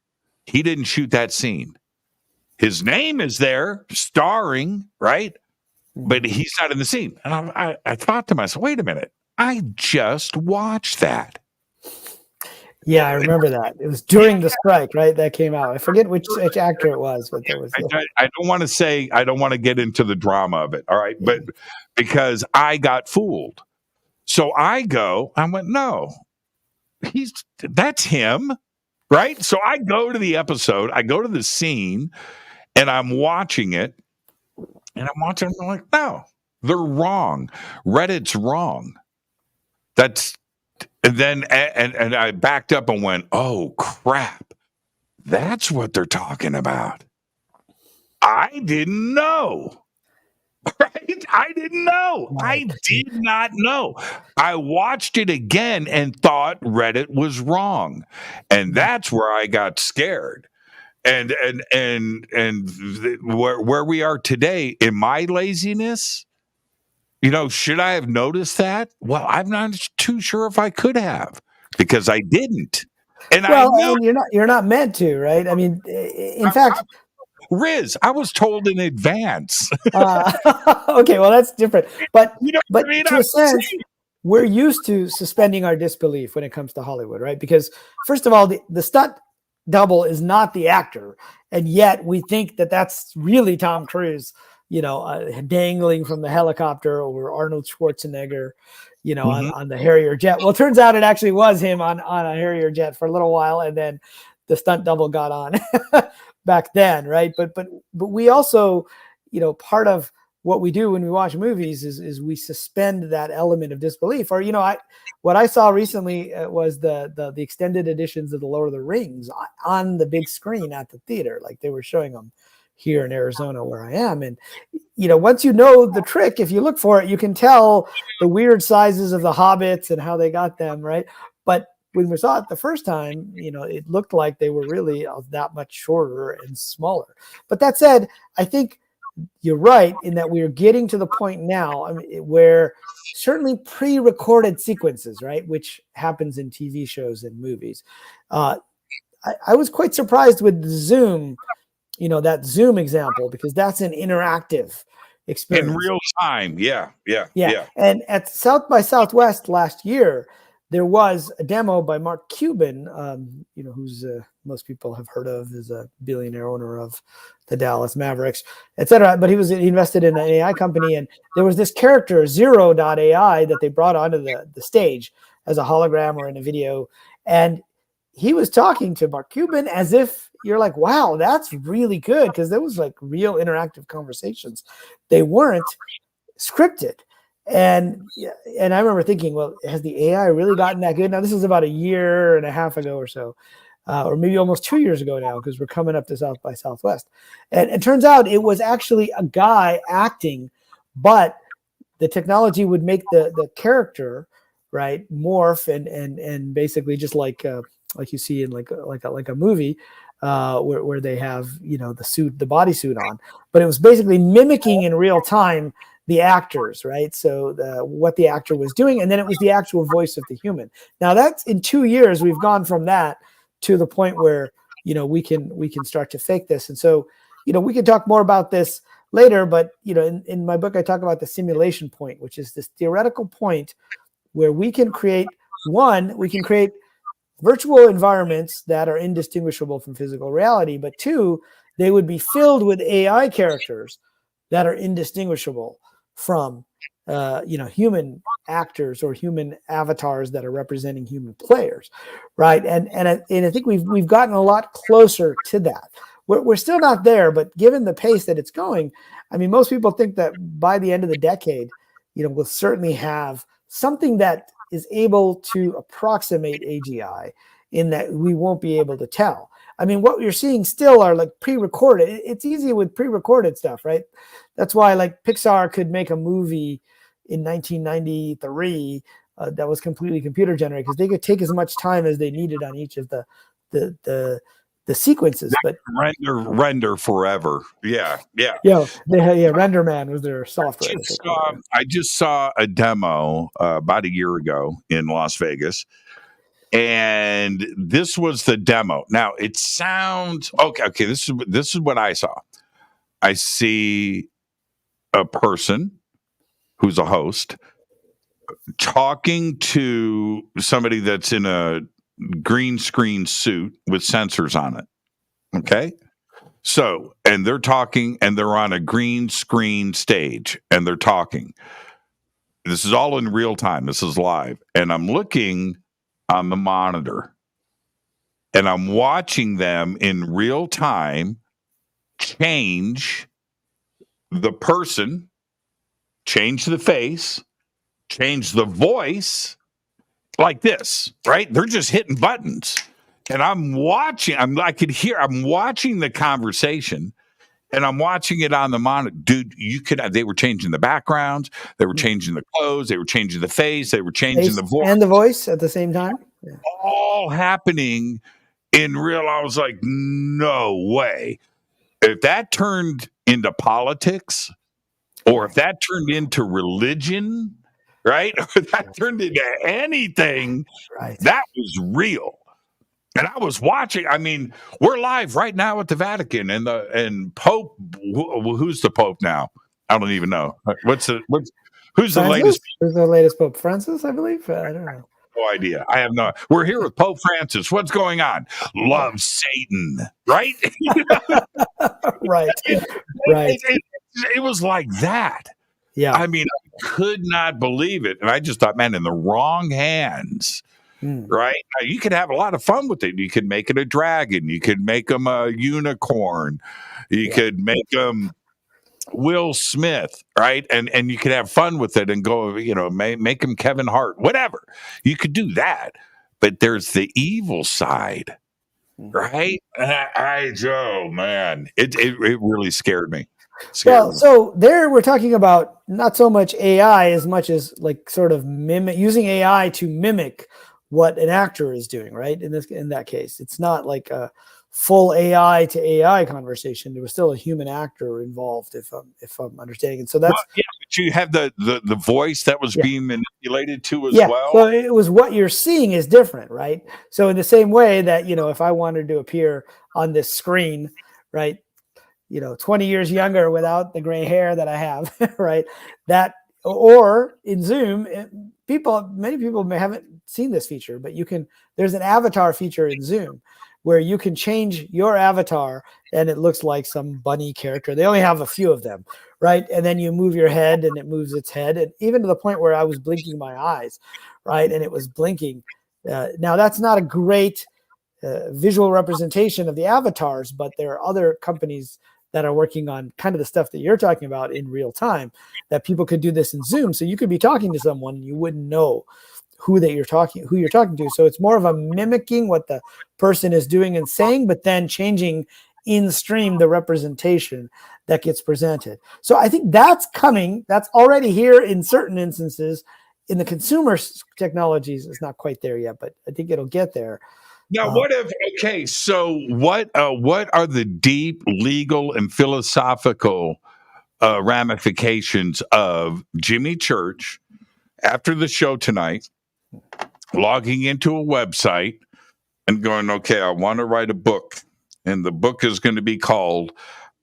He didn't shoot that scene. His name is there, starring, right? But he's not in the scene. And I thought to myself, wait a minute. I just watched that. Yeah, I remember that. It was during the strike, right? That came out. I forget which actor it was, but there was. I don't want to say, I don't want to get into the drama of it. All right. But because I got fooled. So I went, no, that's him. Right. So I go to the episode, I go to the scene, and I'm watching it. And I'm watching, I'm like, no, they're wrong. Reddit's wrong. And then I backed up and went, oh, crap. That's what they're talking about. I didn't know. Right? I didn't know. Right. I did not know. I watched it again and thought Reddit was wrong. And that's where I got scared. And where we are today, in my laziness, should I have noticed that? Well, I'm not too sure if I could have, because I didn't. And you're not meant to, right? I mean, in fact, Riz, I was told in advance. Okay, well, that's different. But what I mean? To a sense, we're used to suspending our disbelief when it comes to Hollywood, right? Because first of all, the stunt double is not the actor, and yet we think that that's really Tom Cruise, dangling from the helicopter over Arnold Schwarzenegger, on the Harrier jet. Well, it turns out it actually was him on a Harrier jet for a little while, and then the stunt double got on back then, right? But we also, part of what we do when we watch movies is we suspend that element of disbelief. Or, what I saw recently was the extended editions of the Lord of the Rings on the big screen at the theater. Like, they were showing them here in Arizona where I am. And, once you know the trick, if you look for it, you can tell the weird sizes of the hobbits and how they got them, right? But when we saw it the first time, it looked like they were really that much shorter and smaller. But that said, I think you're right in that we are getting to the point now, where certainly pre-recorded sequences, right, which happens in TV shows and movies. I was quite surprised with the Zoom, that Zoom example, because that's an interactive experience. In real time. Yeah. And at South by Southwest last year, there was a demo by Mark Cuban, who's most people have heard of, is a billionaire owner of the Dallas Mavericks, etc. But he invested in an AI company, and there was this character, Zero.ai, that they brought onto the stage as a hologram or in a video. And he was talking to Mark Cuban as if you're like, wow, that's really good, because there was like real interactive conversations. They weren't scripted. And I remember thinking, well, has the AI really gotten that good? Now, this is about a year and a half ago or so, or maybe almost 2 years ago now, because we're coming up to South by Southwest. And it turns out it was actually a guy acting, but the technology would make the character, right, morph and basically just like you see in like a movie where they have, the bodysuit on. But it was basically mimicking in real time the actors, right? So what the actor was doing, and then it was the actual voice of the human. Now, that's in 2 years we've gone from that to the point where we can start to fake this. And so we can talk more about this later, but in my book I talk about the simulation point, which is this theoretical point where we can create virtual environments that are indistinguishable from physical reality, but two, they would be filled with AI characters that are indistinguishable from human actors or human avatars that are representing human players, right? And I think we've gotten a lot closer to that. we're still not there, but given the pace that it's going, I mean, most people think that by the end of the decade, we'll certainly have something that is able to approximate AGI in that we won't be able to tell. I mean, what you're seeing still are like pre-recorded. It's easy with pre-recorded stuff, right? That's why like Pixar could make a movie in 1993 that was completely computer generated, because they could take as much time as they needed on each of the sequences. But render forever. Yeah. Render Man was their software. I just saw a demo about a year ago in Las Vegas, and this was the demo. Now it sounds okay. This is what I saw. I see a person who's a host talking to somebody that's in a green screen suit with sensors on it. Okay. So, and they're talking, and they're on a green screen stage, and they're talking. This is all in real time. This is live. And I'm looking on the monitor, and I'm watching them in real time change the person, change the face, change the voice like this, right? They're just hitting buttons. And I'm watching, I'm watching the conversation, and I'm watching it on the monitor. Dude, they were changing the backgrounds, they were changing the clothes, they were changing the face, they were changing the voice. And the voice at the same time? Yeah. All happening in real. I was like, no way. If that turned into politics, or if that turned into religion, right? Or if that turned into anything, right, that was real. And I was watching. I mean, we're live right now at the Vatican, and Pope. Who's the Pope now? I don't even know. Who's Francis? the latest? Who's the latest Pope? Francis, I believe. I don't know. No idea. I have no. We're here with Pope Francis. What's going on? Love Satan, right? Right. It was like that. Yeah. I mean, I could not believe it, and I just thought, man, in the wrong hands. Right? Now, you could have a lot of fun with it. You could make it a dragon. You could make them a unicorn. You could make them Will Smith, right? And you could have fun with it and go, make him Kevin Hart, whatever. You could do that. But there's the evil side, right? And man, it really scared me. So there we're talking about not so much AI as much as like sort of using AI to mimic what an actor is doing, right? In that case, it's not like a full AI to AI conversation. There was still a human actor involved, if I'm understanding. And so that's but you have the voice that was being manipulated to as well. So it was what you're seeing is different, right? So in the same way that if I wanted to appear on this screen, right, 20 years younger without the gray hair that I have, right? That, or in Zoom, many people haven't seen this feature, but there's an avatar feature in Zoom where you can change your avatar and it looks like some bunny character. They only have a few of them, right? And then you move your head and it moves its head. And even to the point where I was blinking my eyes, right? And it was blinking. Now that's not a great visual representation of the avatars, but there are other companies that are working on kind of the stuff that you're talking about in real time, that people could do this in Zoom. So you could be talking to someone and you wouldn't know who you're talking to. So it's more of a mimicking what the person is doing and saying, but then changing in stream the representation that gets presented. So I think that's coming. That's already here in certain instances. In the consumer technologies, it's not quite there yet, but I think it'll get there. Now, what are the deep legal and philosophical ramifications of Jimmy Church after the show tonight logging into a website and going, okay, I want to write a book, and the book is going to be called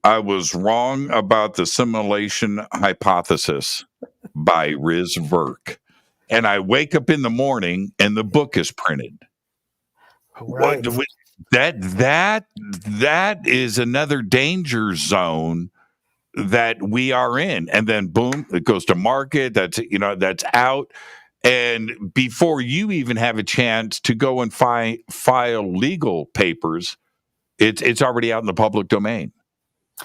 I Was Wrong About the Simulation Hypothesis by Riz Virk. And I wake up in the morning and the book is printed. Right. That is another danger zone that we are in. And then boom, it goes to market. That's out. And before you even have a chance to go and file legal papers, It's already out in the public domain.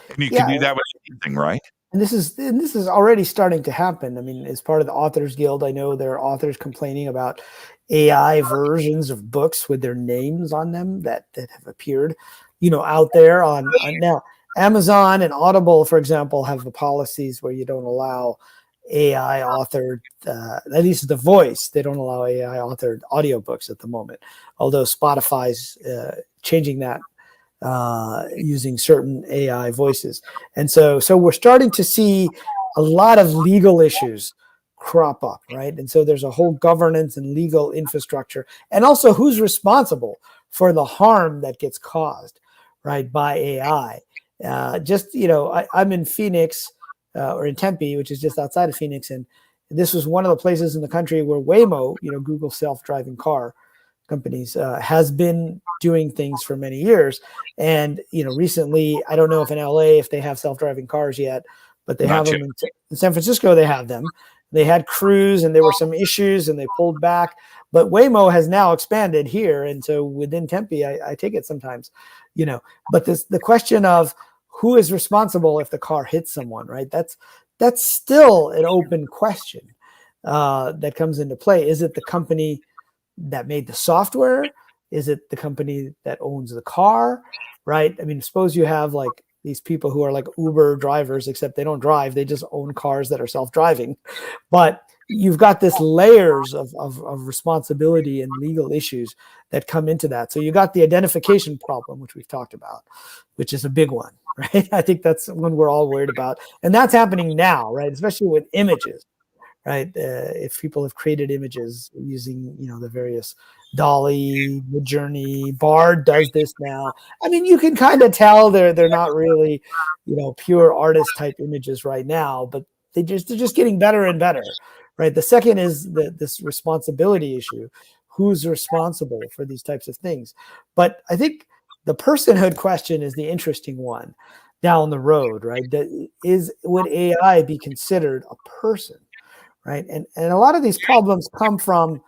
And you can do that with anything, right? And this is already starting to happen. I mean, as part of the Authors Guild, I know there are authors complaining about AI versions of books with their names on them that have appeared, out there on now. Amazon and Audible, for example, have the policies where you don't allow AI authored, at least the voice. They don't allow AI authored audiobooks at the moment. Although Spotify's changing that, using certain AI voices. And so we're starting to see a lot of legal issues crop up, right? And so there's a whole governance and legal infrastructure, and also who's responsible for the harm that gets caused, right, by AI. I'm in Phoenix, or in Tempe, which is just outside of Phoenix, and this was one of the places in the country where Waymo, Google's self-driving car companies, has been doing things for many years. And recently, I don't know if in LA if they have self-driving cars yet, but they have them in San Francisco. They have them. They had Cruise, and there were some issues, and they pulled back. But Waymo has now expanded here, and so within Tempe, I take it sometimes, But the question of who is responsible if the car hits someone, right? That's still an open question that comes into play. Is it the company that made the software? Is it the company that owns the car, right? I mean, suppose you have like these people who are like Uber drivers, except they don't drive. They just own cars that are self-driving. But you've got this layers of responsibility and legal issues that come into that. So you got the identification problem, which we've talked about, which is a big one, right? I think that's one we're all worried about. And that's happening now, right? Especially with images, right? If people have created images using, the various Dolly, Midjourney, Bard does this now. I mean, you can kind of tell they're not really, pure artist type images right now, but they're just getting better and better, right? The second is this responsibility issue. Who's responsible for these types of things? But I think the personhood question is the interesting one down the road, right? Would AI be considered a person, right? And a lot of these problems come from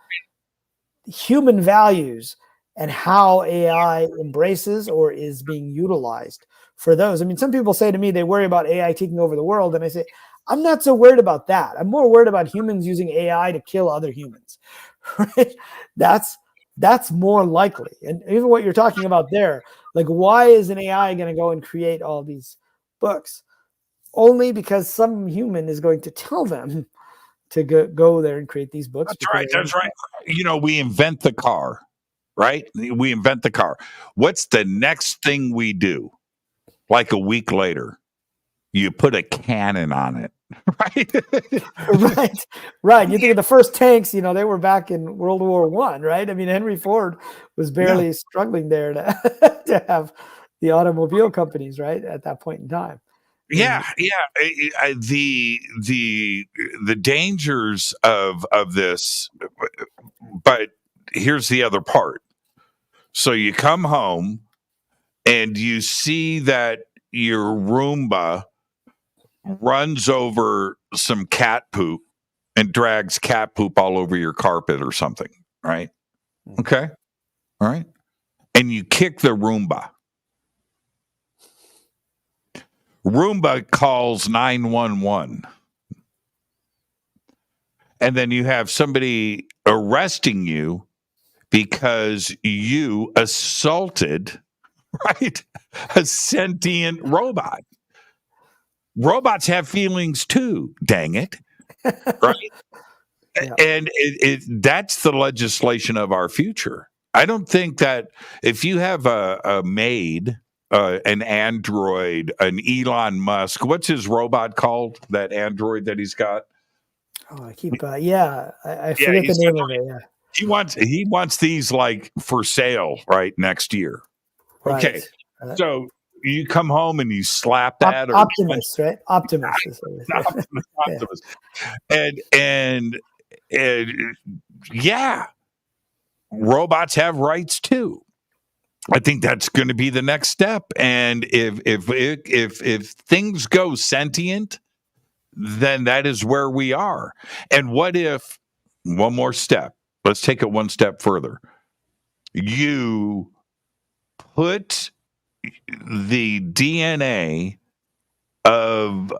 human values and how AI embraces or is being utilized for those. I mean, some people say to me they worry about AI taking over the world, and I say, I'm not so worried about that. I'm more worried about humans using AI to kill other humans, right? That's more likely. And even what you're talking about there, like, why is an AI going to go and create all these books? Only because some human is going to tell them to go there and create these books. That's right. We invent the car, right? We invent the car. What's the next thing we do? Like a week later, you put a cannon on it, right? Right. You think of the first tanks, they were back in World War I, right? I mean, Henry Ford was barely struggling there to have the automobile companies, right, at that point in time. The dangers of this, but here's the other part. So you come home and you see that your Roomba runs over some cat poop and drags cat poop all over your carpet or something, right? Okay. All right. And you kick the Roomba. Roomba calls 911. And then you have somebody arresting you because you assaulted, right, a sentient robot. Robots have feelings too, dang it. Right? Yeah. And that's the legislation of our future. I don't think that if you have a maid, an android, an Elon Musk, what's his robot called? That android that he's got? Oh, I keep, I forget the name of it. Yeah. He wants these like for sale, right, next year. Right. Okay. So you come home and you slap that. Optimus, right? Optimus. Optimus. And yeah, robots have rights too. I think that's going to be the next step. And if things go sentient, then that is where we are. And what if, one more step, let's take it one step further. You put the DNA of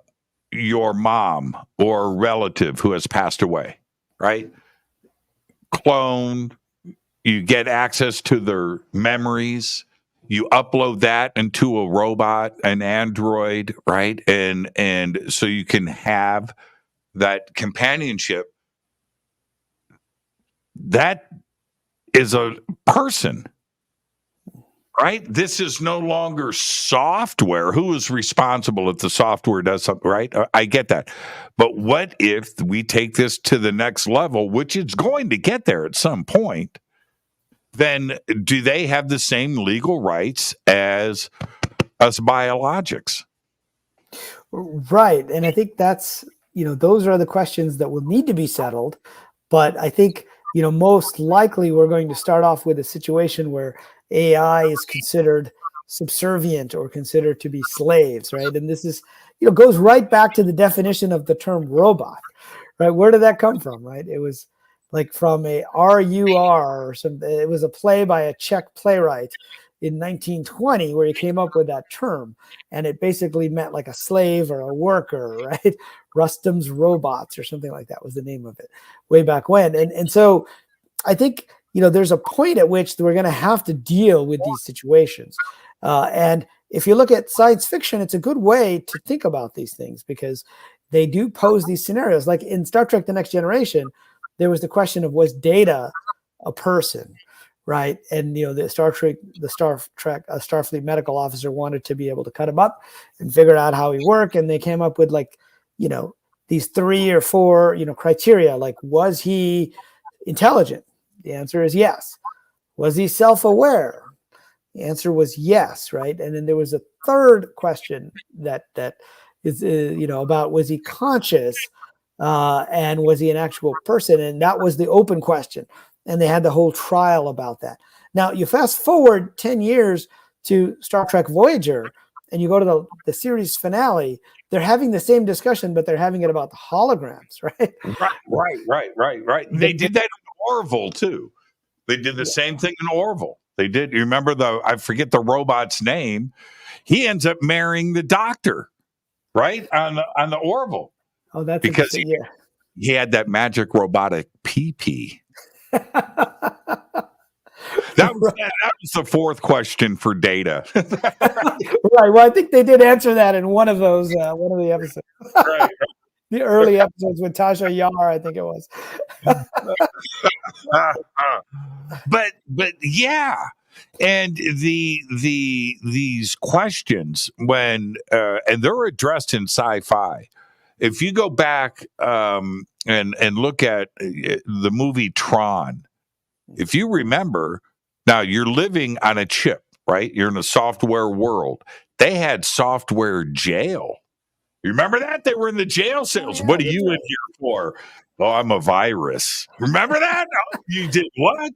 your mom or relative who has passed away, right? Cloned, you get access to their memories, you upload that into a robot, an android, right? And so you can have that companionship. That is a person, right? This is no longer software. Who is responsible if the software does something, right? I get that. But what if we take this to the next level, which it's going to get there at some point? Then do they have the same legal rights as us biologics? Right. And I think that's, those are the questions that will need to be settled. But I think, most likely we're going to start off with a situation where AI is considered subservient or considered to be slaves, right? And this is, goes right back to the definition of the term robot, right? Where did that come from, right? It was like from a RUR or something. It was a play by a Czech playwright in 1920 where he came up with that term, and it basically meant like a slave or a worker, right? Rustum's Robots or something like that was the name of it way back when. And so I think, there's a point at which we're going to have to deal with these situations. And if you look at science fiction, it's a good way to think about these things because they do pose these scenarios. Like in Star Trek: The Next Generation, there was the question of, was Data a person, right? And the Starfleet medical officer wanted to be able to cut him up and figure out how he worked, and they came up with these 3 or 4 criteria. Like, was he intelligent? The answer is yes. Was he self-aware? The answer was yes, right? And then there was a third question that is about, was he conscious? And was he an actual person? And that was the open question. And they had the whole trial about that. Now, you fast forward 10 years to Star Trek Voyager, and you go to the series finale, they're having the same discussion, but they're having it about the holograms, right? Right. They did that in Orville, too. They did the same thing in Orville. They did. You remember I forget the robot's name. He ends up marrying the doctor, right? On the Orville. Oh, that's because he had that magic robotic pee-pee. That was the fourth question for Data. Right. Well, I think they did answer that in one of those, one of the episodes. Right. The early episodes with Tasha Yar, I think it was. But yeah. And these questions when and they're addressed in sci-fi. If you go back and look at the movie Tron, if you remember, now you're living on a chip, right? You're in a software world. They had software jail. You remember that? They were in the jail cells. What are you in here for? Oh, I'm a virus. Remember that? Oh, you did what?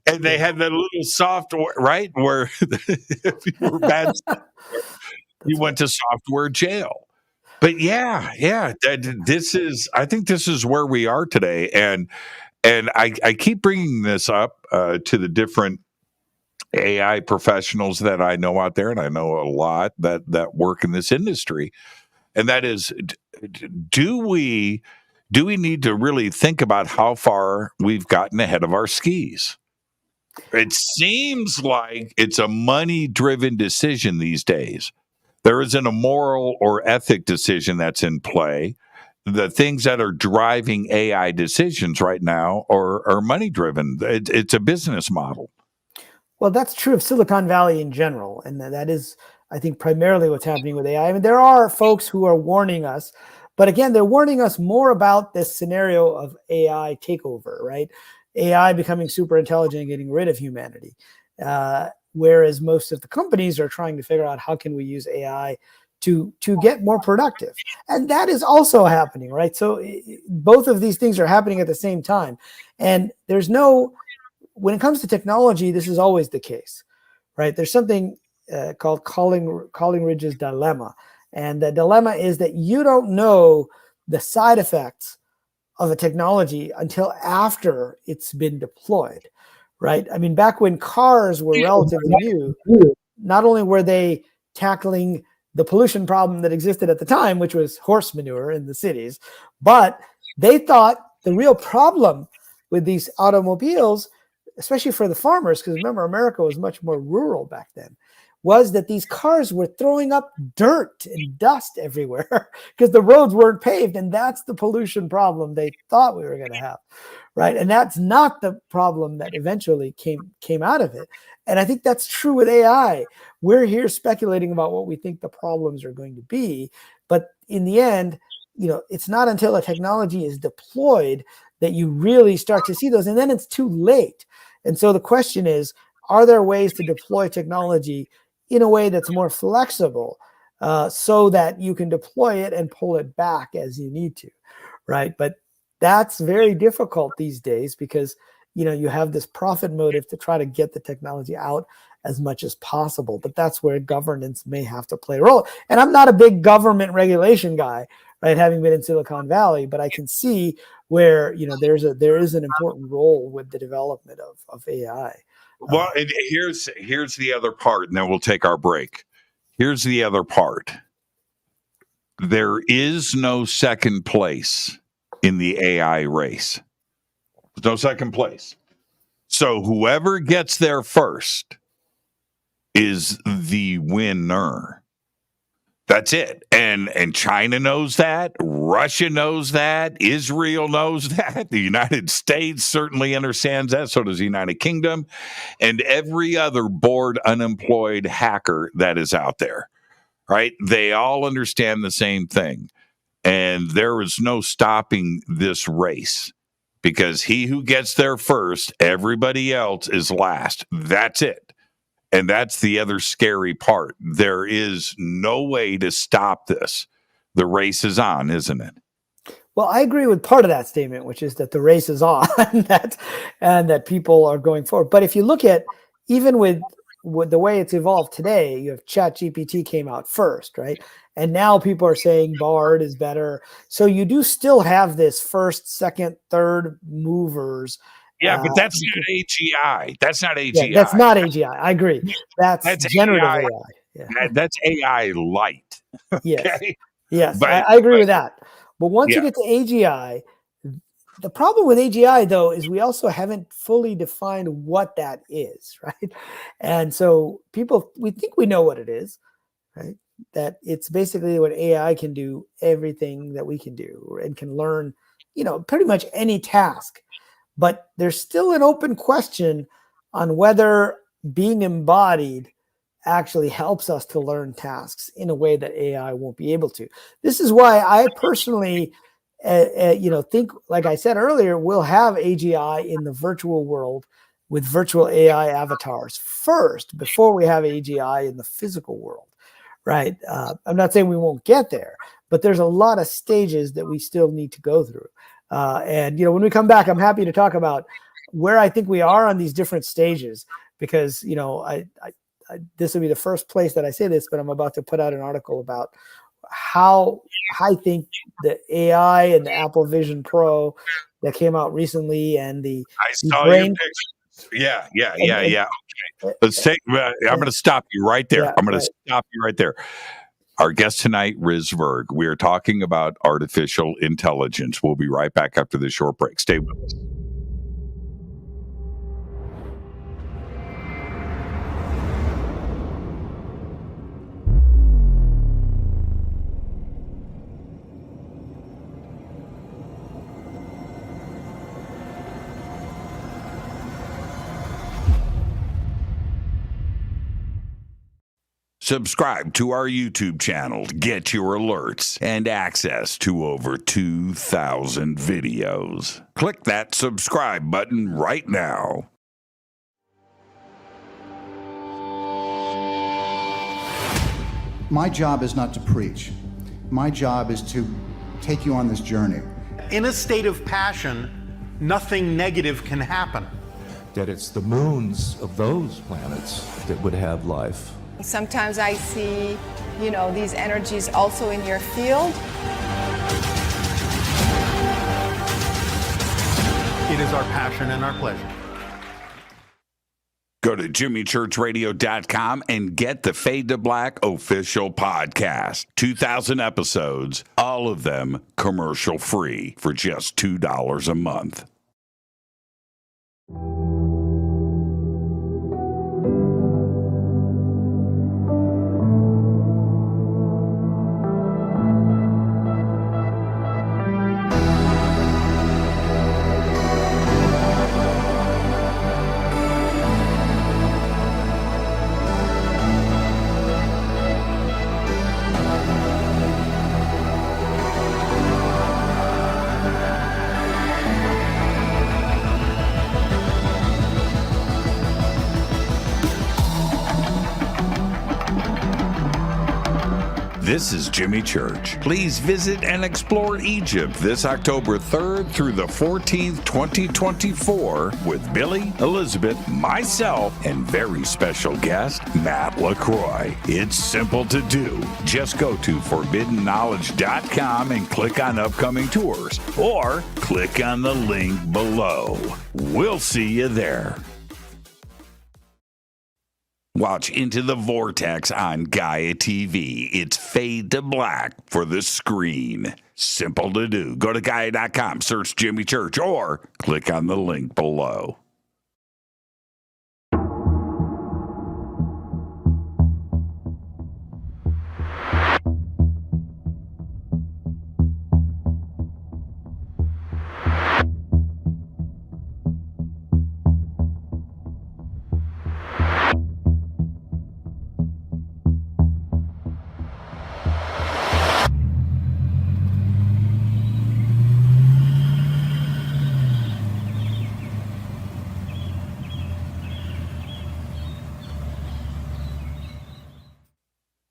And they had that little software, right? Where if you were bad, you went to software jail. But I think this is where we are today. And I keep bringing this up to the different AI professionals that I know out there, and I know a lot that work in this industry. And that is, do we need to really think about how far we've gotten ahead of our skis? It seems like it's a money-driven decision these days. There isn't a moral or ethic decision that's in play. The things that are driving AI decisions right now are money-driven. It's a business model. Well, that's true of Silicon Valley in general, and that is, I think, primarily what's happening with AI. I mean, there are folks who are warning us, but again, they're warning us more about this scenario of AI takeover, right? AI becoming super intelligent and getting rid of humanity. Whereas most of the companies are trying to figure out how can we use AI to get more productive. And that is also happening, right? So both of these things are happening at the same time. And when it comes to technology, this is always the case, right? There's something called Coleridge's dilemma. And the dilemma is that you don't know the side effects of a technology until after it's been deployed, right? I mean, back when cars were relatively new, not only were they tackling the pollution problem that existed at the time, which was horse manure in the cities, but they thought the real problem with these automobiles, especially for the farmers, because remember, America was much more rural back then, was that these cars were throwing up dirt and dust everywhere because the roads weren't paved. And that's the pollution problem they thought we were going to have, right? And that's not the problem that eventually came out of it. And I think that's true with AI. We're here speculating about what we think the problems are going to be. But in the end, it's not until a technology is deployed that you really start to see those. And then it's too late. And so the question is, are there ways to deploy technology in a way that's more flexible so that you can deploy it and pull it back as you need to, right? But that's very difficult these days because, you have this profit motive to try to get the technology out as much as possible. But that's where governance may have to play a role. And I'm not a big government regulation guy, right, having been in Silicon Valley, but I can see where, there is an important role with the development of AI. Well, and here's the other part, and then we'll take our break. Here's the other part. There is no second place in the AI race. There's no second place. So whoever gets there first is the winner. That's it. And China knows that. Russia knows that. Israel knows that. The United States certainly understands that. So does the United Kingdom and every other bored, unemployed hacker that is out there, right? They all understand the same thing. And there is no stopping this race because he who gets there first, everybody else is last. That's it. And that's the other scary part. There is no way to stop this. The race is on, isn't it? Well, I agree with part of that statement, which is that the race is on and that people are going forward. But if you look at even with the way it's evolved today, you have ChatGPT came out first, right? And now people are saying Bard is better. So you do still have this first, second, third movers. Yeah, but that's not AGI. That's not AGI. Yeah, that's not AGI. I agree. That's generative AI. Yeah. That's AI light. Okay? Yes, I agree with that. But once you get to AGI, the problem with AGI, though, is we also haven't fully defined what that is, right? And so we think we know what it is, right? That it's basically when AI can do everything that we can do and can learn, pretty much any task. But there's still an open question on whether being embodied actually helps us to learn tasks in a way that AI won't be able to. This is why I personally, think, like I said earlier, we'll have AGI in the virtual world with virtual AI avatars first before we have AGI in the physical world, right? I'm not saying we won't get there, but there's a lot of stages that we still need to go through. And when we come back, I'm happy to talk about where I think we are on these different stages, because this will be the first place that I say this, but I'm about to put out an article about how I think the AI and the Apple Vision Pro that came out recently and the brain. Yeah. Okay. Let's take. I'm going to stop you right there. I'm going to stop you right there. Our guest tonight, Riz Virk. We are talking about artificial intelligence. We'll be right back after this short break. Stay with us. Subscribe to our YouTube channel to get your alerts and access to over 2,000 videos. Click that subscribe button right now. My job is not to preach. My job is to take you on this journey. In a state of passion, nothing negative can happen. That it's the moons of those planets that would have life. Sometimes I see, these energies also in your field. It is our passion and our pleasure. Go to jimmychurchradio.com and get the Fade to Black official podcast. 2,000 episodes, all of them commercial free for just $2 a month. This is Jimmy Church. Please visit and explore Egypt this October 3rd through the 14th, 2024 with Billy, Elizabeth, myself, and very special guest, Matt LaCroix. It's simple to do. Just go to forbiddenknowledge.com and click on upcoming tours, or click on the link below. We'll see you there. Watch Into the Vortex on Gaia TV. It's Fade to Black for the screen. Simple to do. Go to Gaia.com, search Jimmy Church, or click on the link below.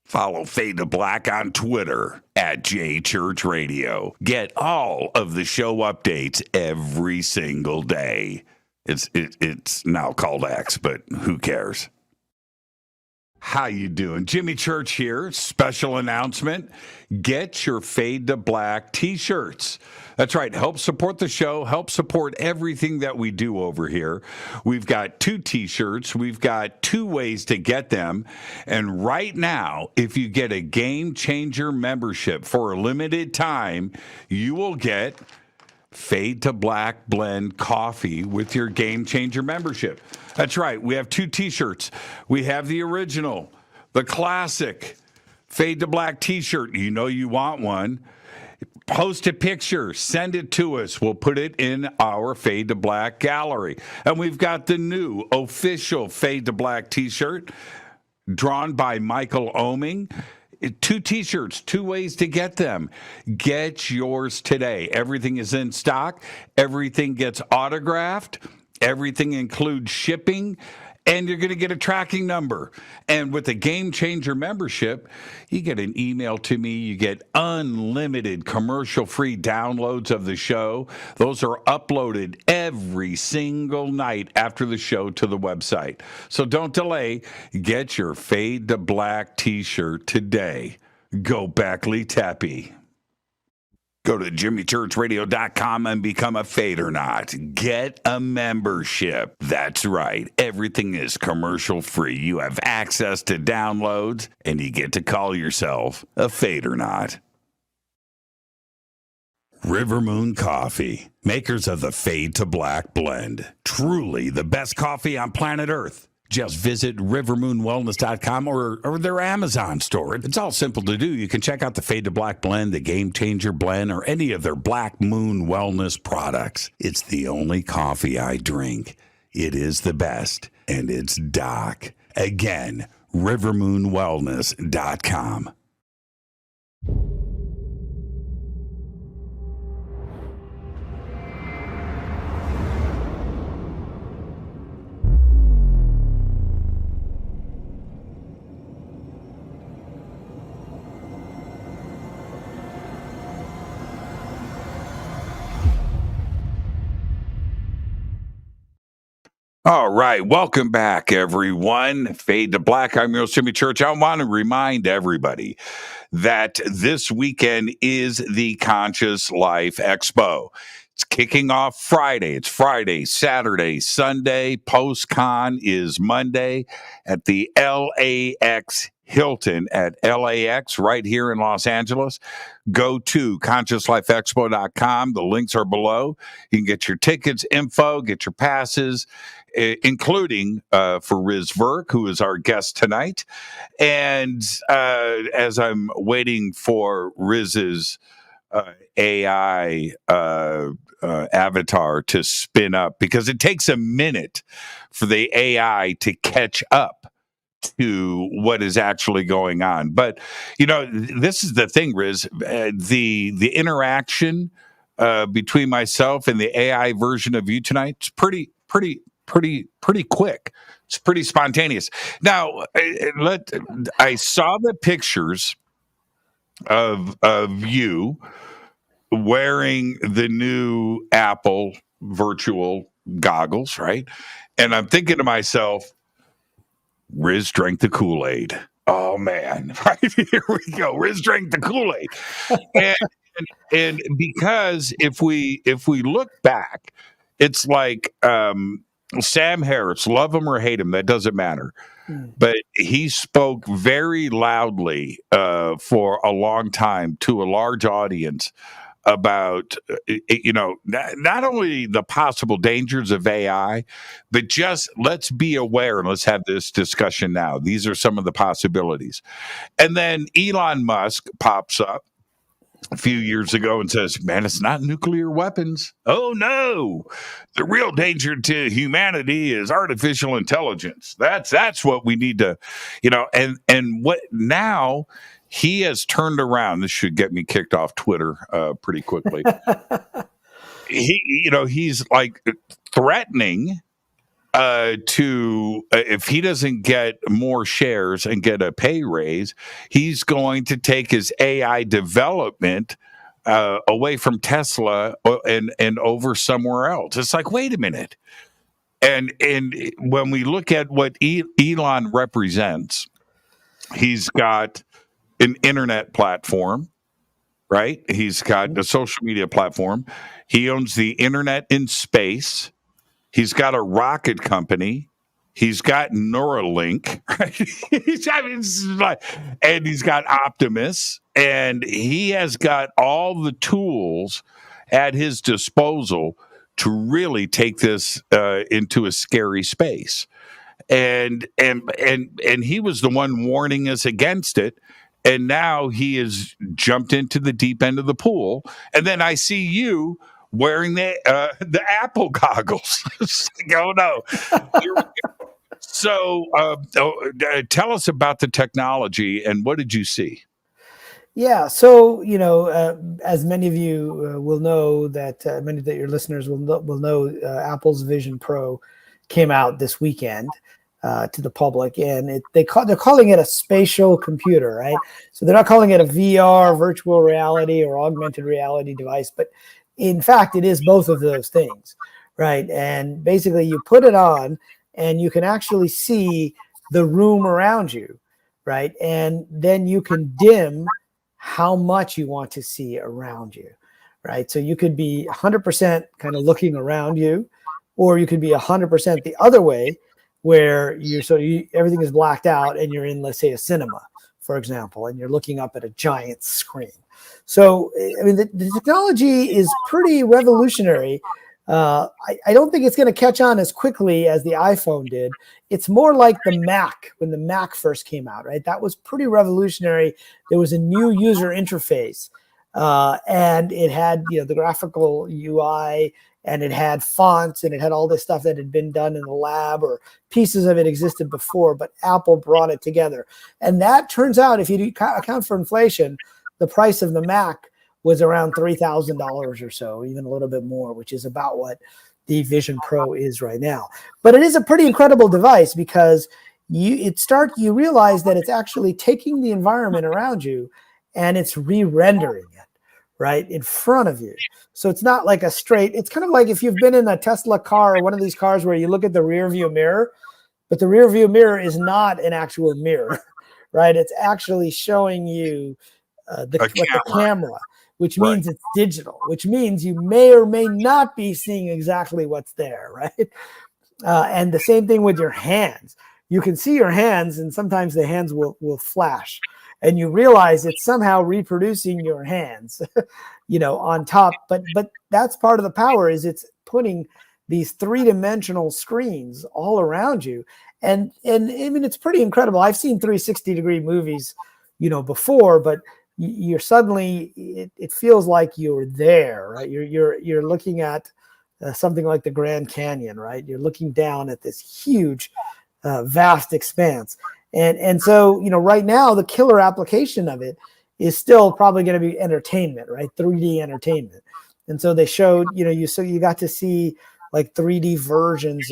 Follow Fade to Black on Twitter at JChurchRadio. Get all of the show updates every single day. It's now called X, but who cares? How you doing? Jimmy Church here. Special announcement. Get your Fade to Black t-shirts. That's right. Help support the show. Help support everything that we do over here. We've got 2 t-shirts. We've got 2 ways to get them. And right now, if you get a Game Changer membership for a limited time, you will get Fade to Black Blend coffee with your Game Changer membership. That's right. We have 2 t-shirts. We have the original, the classic Fade to Black t-shirt. You know you want one. Post a picture, send it to us. We'll put it in our Fade to Black gallery. And we've got the new official Fade to Black t-shirt drawn by Michael Oming. 2 t-shirts, 2 ways to get them. Get yours today. Everything is in stock. Everything gets autographed. Everything includes shipping. And you're going to get a tracking number. And with a Game Changer membership, you get an email to me. You get unlimited commercial-free downloads of the show. Those are uploaded every single night after the show to the website. So don't delay. Get your Fade to Black t-shirt today. Go Backley Tappy. Go to jimmychurchradio.com and become a Fadernaut. Get a membership. That's right. Everything is commercial free. You have access to downloads, and you get to call yourself a Fadernaut. River Moon Coffee, makers of the Fade to Black blend. Truly the best coffee on planet Earth. Just visit rivermoonwellness.com or their Amazon store. It's all simple to do. You can check out the Fade to Black blend, the Game Changer blend, or any of their Black Moon Wellness products. It's the only coffee I drink. It is the best, and it's Doc. Again, rivermoonwellness.com. All right. Welcome back, everyone. Fade to Black. I'm your host, Jimmy Church. I want to remind everybody that this weekend is the Conscious Life Expo. It's kicking off Friday. It's Friday, Saturday, Sunday. Post-con is Monday at the LAX Hilton at LAX right here in Los Angeles. Go to consciouslifeexpo.com. The links are below. You can get your tickets, info, get your passes, including for Riz Virk, who is our guest tonight. And as I'm waiting for Riz's AI avatar to spin up, because it takes a minute for the AI to catch up to what is actually going on. But this is the thing, Riz. The interaction between myself and the AI version of you tonight is pretty quick. It's pretty spontaneous. Now, I saw the pictures of you wearing the new Apple virtual goggles, right? And I'm thinking to myself, Riz drank the Kool-Aid. Oh man, right, here we go. Riz drank the Kool-Aid. and because if we look back, it's like Sam Harris, love him or hate him, that doesn't matter. But he spoke very loudly for a long time to a large audience about, not only the possible dangers of AI, but just let's be aware and let's have this discussion now. These are some of the possibilities. And then Elon Musk pops up a few years ago and says, man, it's not nuclear weapons. Oh, no. The real danger to humanity is artificial intelligence. That's what we need to, and what now he has turned around. This should get me kicked off Twitter pretty quickly. He's like threatening to if he doesn't get more shares and get a pay raise, he's going to take his AI development away from Tesla and over somewhere else. It's like, wait a minute. And when we look at what Elon represents, he's got an internet platform, right? He's got a social media platform. He owns the internet in space. He's got a rocket company. He's got Neuralink, right? And he's got Optimus, and he has got all the tools at his disposal to really take this into a scary space. And he was the one warning us against it. And now he has jumped into the deep end of the pool. And then I see you wearing the Apple goggles. Oh no! So tell us about the technology and what did you see? Yeah, so as many of you will know, that many of your listeners will know, Apple's Vision Pro came out this weekend to the public, and they're calling it a spatial computer, right? So they're not calling it a VR, virtual reality, or augmented reality device, but in fact, it is both of those things, right? And basically, you put it on, and you can actually see the room around you, right? And then you can dim how much you want to see around you, right? So you could be 100% kind of looking around you, or you could be 100% the other way, where everything is blacked out and you're in, let's say, a cinema, for example, and you're looking up at a giant screen. So, I mean, the technology is pretty revolutionary. I don't think it's going to catch on as quickly as the iPhone did. It's more like the Mac, when the Mac first came out, right? That was pretty revolutionary. There was a new user interface, and it had, the graphical UI, and it had fonts, and it had all this stuff that had been done in the lab, or pieces of it existed before, but Apple brought it together. And that turns out, if you account for inflation, the price of the Mac was around $3,000 or so, even a little bit more, which is about what the Vision Pro is right now. But it is a pretty incredible device, because you realize that it's actually taking the environment around you and it's re-rendering it right in front of you. So it's not like it's kind of like if you've been in a Tesla car or one of these cars where you look at the rear view mirror, but the rear view mirror is not an actual mirror, right? It's actually showing you the camera, which means it's digital, which means you may or may not be seeing exactly what's there, right? And the same thing with your hands. You can see your hands, and sometimes the hands will flash, and you realize it's somehow reproducing your hands, on top. But that's part of the power, is it's putting these three-dimensional screens all around you. And I mean, it's pretty incredible. I've seen 360-degree movies, before, but you're suddenly, it feels like you're there, right? You're looking at something like the Grand Canyon, right? You're looking down at this huge, vast expanse. And so, right now, the killer application of it is still probably going to be entertainment, right? 3D entertainment. And so they showed, you got to see like 3D versions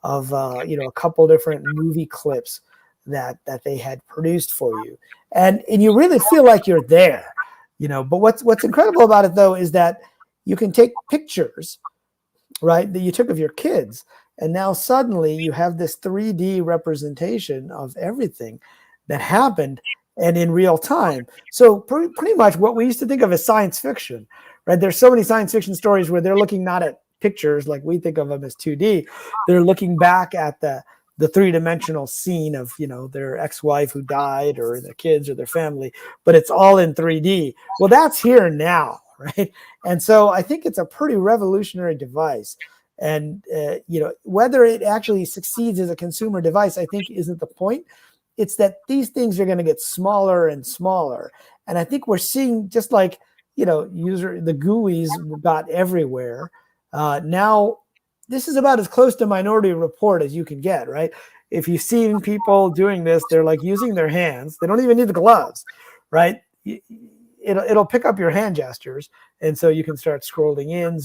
of a couple different movie clips that they had produced for you. And you really feel like you're there, but what's incredible about it, though, is that you can take pictures, right, that you took of your kids, and now suddenly you have this 3D representation of everything that happened and in real time. So pretty much what we used to think of as science fiction, right? There's so many science fiction stories where they're looking not at pictures like we think of them as 2D. They're looking back at the three-dimensional scene of, their ex-wife who died, or their kids or their family, but it's all in 3D. Well, that's here now, right? And so I think it's a pretty revolutionary device. And, whether it actually succeeds as a consumer device, I think isn't the point. It's that these things are going to get smaller and smaller. And I think we're seeing, just like, the GUIs got everywhere. Now, this is about as close to Minority Report as you can get, right? If you've seen people doing this, they're like using their hands. They don't even need the gloves, right? It'll pick up your hand gestures. And so you can start scrolling in,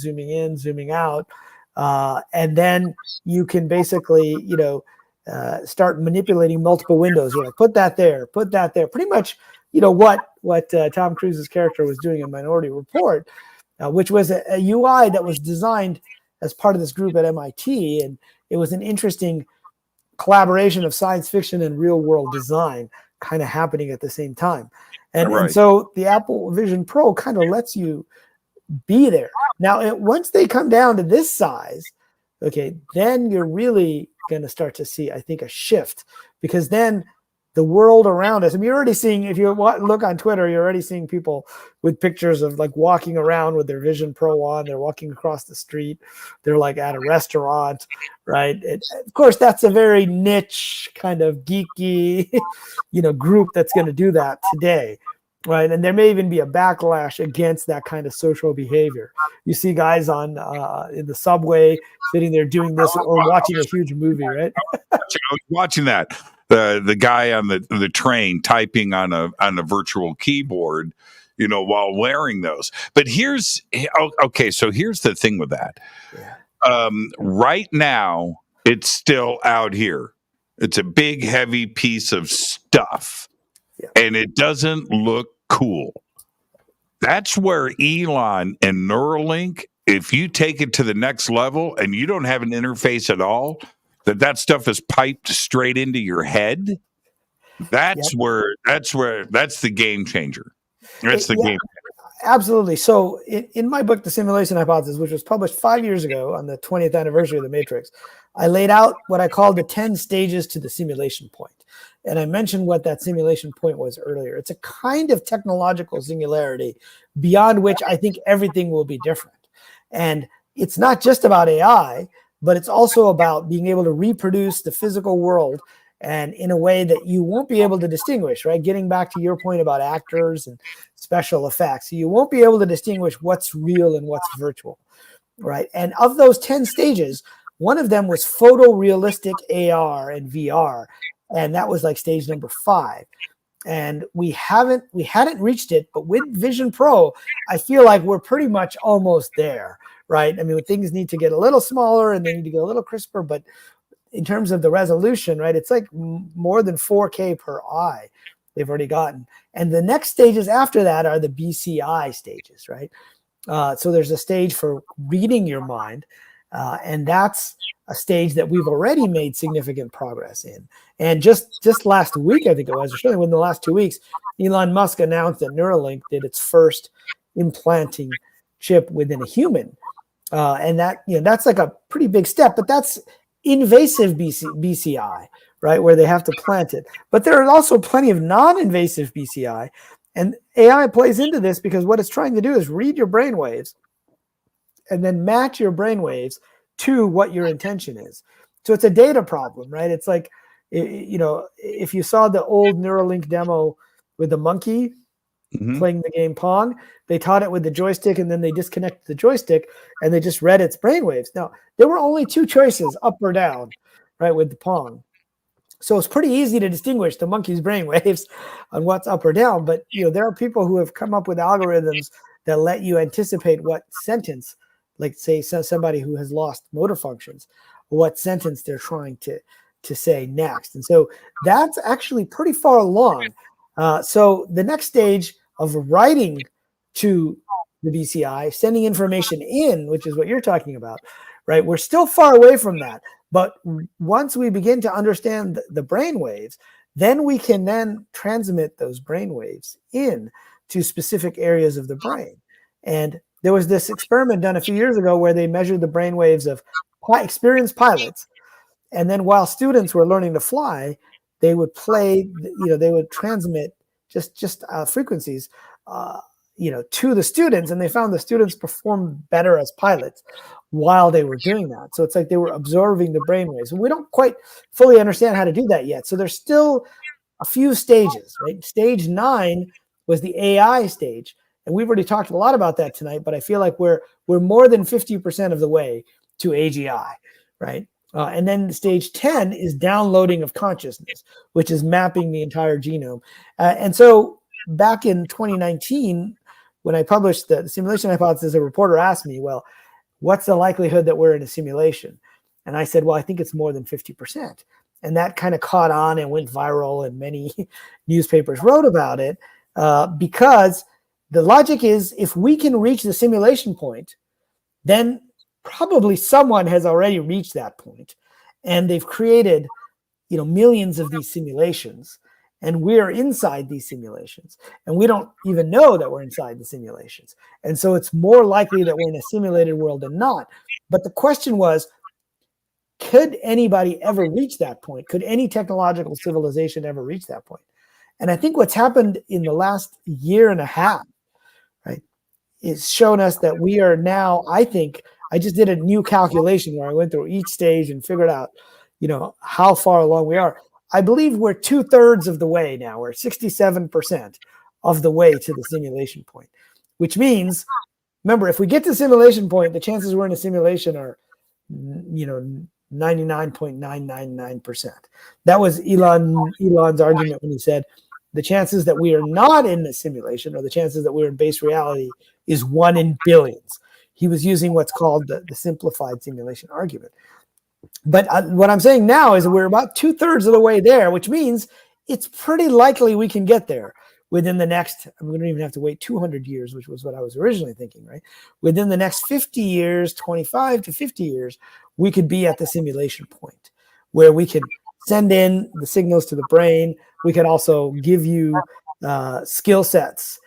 zooming out. And then you can basically, start manipulating multiple windows. You're like, put that there. Pretty much, what Tom Cruise's character was doing in Minority Report, which was a UI that was designed as part of this group at MIT. And it was an interesting collaboration of science fiction and real world design kind of happening at the same time. And so the Apple Vision Pro kind of lets you be there. Now, once they come down to this size, okay, then you're really going to start to see, I think, a shift, because then the world around us, I mean, you're already seeing, if you look on Twitter, you're already seeing people with pictures of like walking around with their Vision Pro on. They're walking across the street. They're like at a restaurant, right? Of course, that's a very niche kind of geeky, group that's going to do that today. Right. And there may even be a backlash against that kind of social behavior. You see guys on in the subway sitting there doing this or watching a huge movie, right? I was watching that. The guy on the train typing on a virtual keyboard, while wearing those. But here's the thing with that. Yeah. Right now, it's still out here. It's a big, heavy piece of stuff. Yeah. And it doesn't look cool. That's where Elon and Neuralink, if you take it to the next level and you don't have an interface at all, that stuff is piped straight into your head. That's the game changer. That's the game changer. Absolutely. So in my book, The Simulation Hypothesis, which was published 5 years ago on the 20th anniversary of The Matrix, I laid out what I called the 10 stages to the simulation point. And I mentioned what that simulation point was earlier. It's a kind of technological singularity beyond which I think everything will be different. And it's not just about AI, but it's also about being able to reproduce the physical world, and in a way that you won't be able to distinguish, right? Getting back to your point about actors and special effects, you won't be able to distinguish what's real and what's virtual, right? And of those 10 stages, one of them was photorealistic AR and VR. And that was like stage number 5. And we hadn't reached it, but with Vision Pro, I feel like we're pretty much almost there, right? I mean, things need to get a little smaller and they need to get a little crisper, but in terms of the resolution, right, it's like more than 4K per eye they've already gotten. And the next stages after that are the BCI stages, right? So there's a stage for reading your mind, and that's a stage that we've already made significant progress in. And just last week, I think it was, or certainly within the last 2 weeks, Elon Musk announced that Neuralink did its first, implanting chip within a human. And that, that's like a pretty big step, but that's invasive BCI, right? Where they have to plant it. But there are also plenty of non-invasive BCI, and AI plays into this because what it's trying to do is read your brainwaves and then match your brainwaves to what your intention is. So it's a data problem, right? It's like, if you saw the old Neuralink demo with the monkey playing the game Pong, they taught it with the joystick and then they disconnected the joystick and they just read its brainwaves. Now, there were only two choices, up or down, right, with the Pong. So it's pretty easy to distinguish the monkey's brainwaves on what's up or down. But there are people who have come up with algorithms that let you anticipate what sentence, like say somebody who has lost motor functions, what sentence they're trying to say next. And so that's actually pretty far along. So the next stage of writing to the BCI, sending information in, which is what you're talking about, right? We're still far away from that. But once we begin to understand the brain waves, then we can then transmit those brain waves in to specific areas of the brain. And there was this experiment done a few years ago where they measured the brain waves of experienced pilots. And then while students were learning to fly, they would play, they would transmit just frequencies, to the students. And they found the students performed better as pilots while they were doing that. So it's like they were absorbing the brainwaves. And we don't quite fully understand how to do that yet. So there's still a few stages, right? Stage 9 was the AI stage. And we've already talked a lot about that tonight, but I feel like we're more than 50% of the way to AGI, right? And then stage 10 is downloading of consciousness, which is mapping the entire genome. And so back in 2019, when I published the simulation hypothesis, a reporter asked me, well, what's the likelihood that we're in a simulation? And I said, well, I think it's more than 50%. And that kind of caught on and went viral, and many newspapers wrote about it because the logic is if we can reach the simulation point, then probably someone has already reached that point, and they've created, millions of these simulations, and we're inside these simulations, and we don't even know that we're inside the simulations. And so it's more likely that we're in a simulated world than not. But the question was, could anybody ever reach that point? Could any technological civilization ever reach that point? And I think what's happened in the last year and a half, right, is shown us that we are now, I think, I just did a new calculation where I went through each stage and figured out, how far along we are. I believe we're 2/3 of the way now. We're 67% of the way to the simulation point, which means, remember, if we get to the simulation point, the chances we're in a simulation are, 99.999%. That was Elon's argument when he said the chances that we are not in the simulation, or the chances that we're in base reality, is 1 in billions. He was using what's called the simplified simulation argument. But what I'm saying now is that we're about 2/3 of the way there, which means it's pretty likely we can get there within the next, we don't even have to wait 200 years, which was what I was originally thinking, right? Within the next 50 years, 25 to 50 years, we could be at the simulation point where we can send in the signals to the brain. We can also give you skill sets,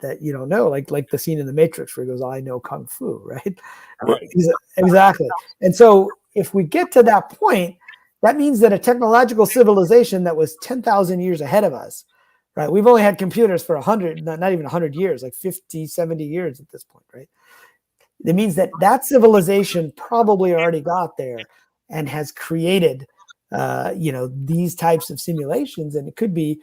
that you don't know, like the scene in the Matrix where he goes, I know Kung Fu, right? Exactly. And so if we get to that point, that means that a technological civilization that was 10,000 years ahead of us, right? We've only had computers for 100, not even 100 years, like 50, 70 years at this point, right? It means that civilization probably already got there and has created, these types of simulations. And it could be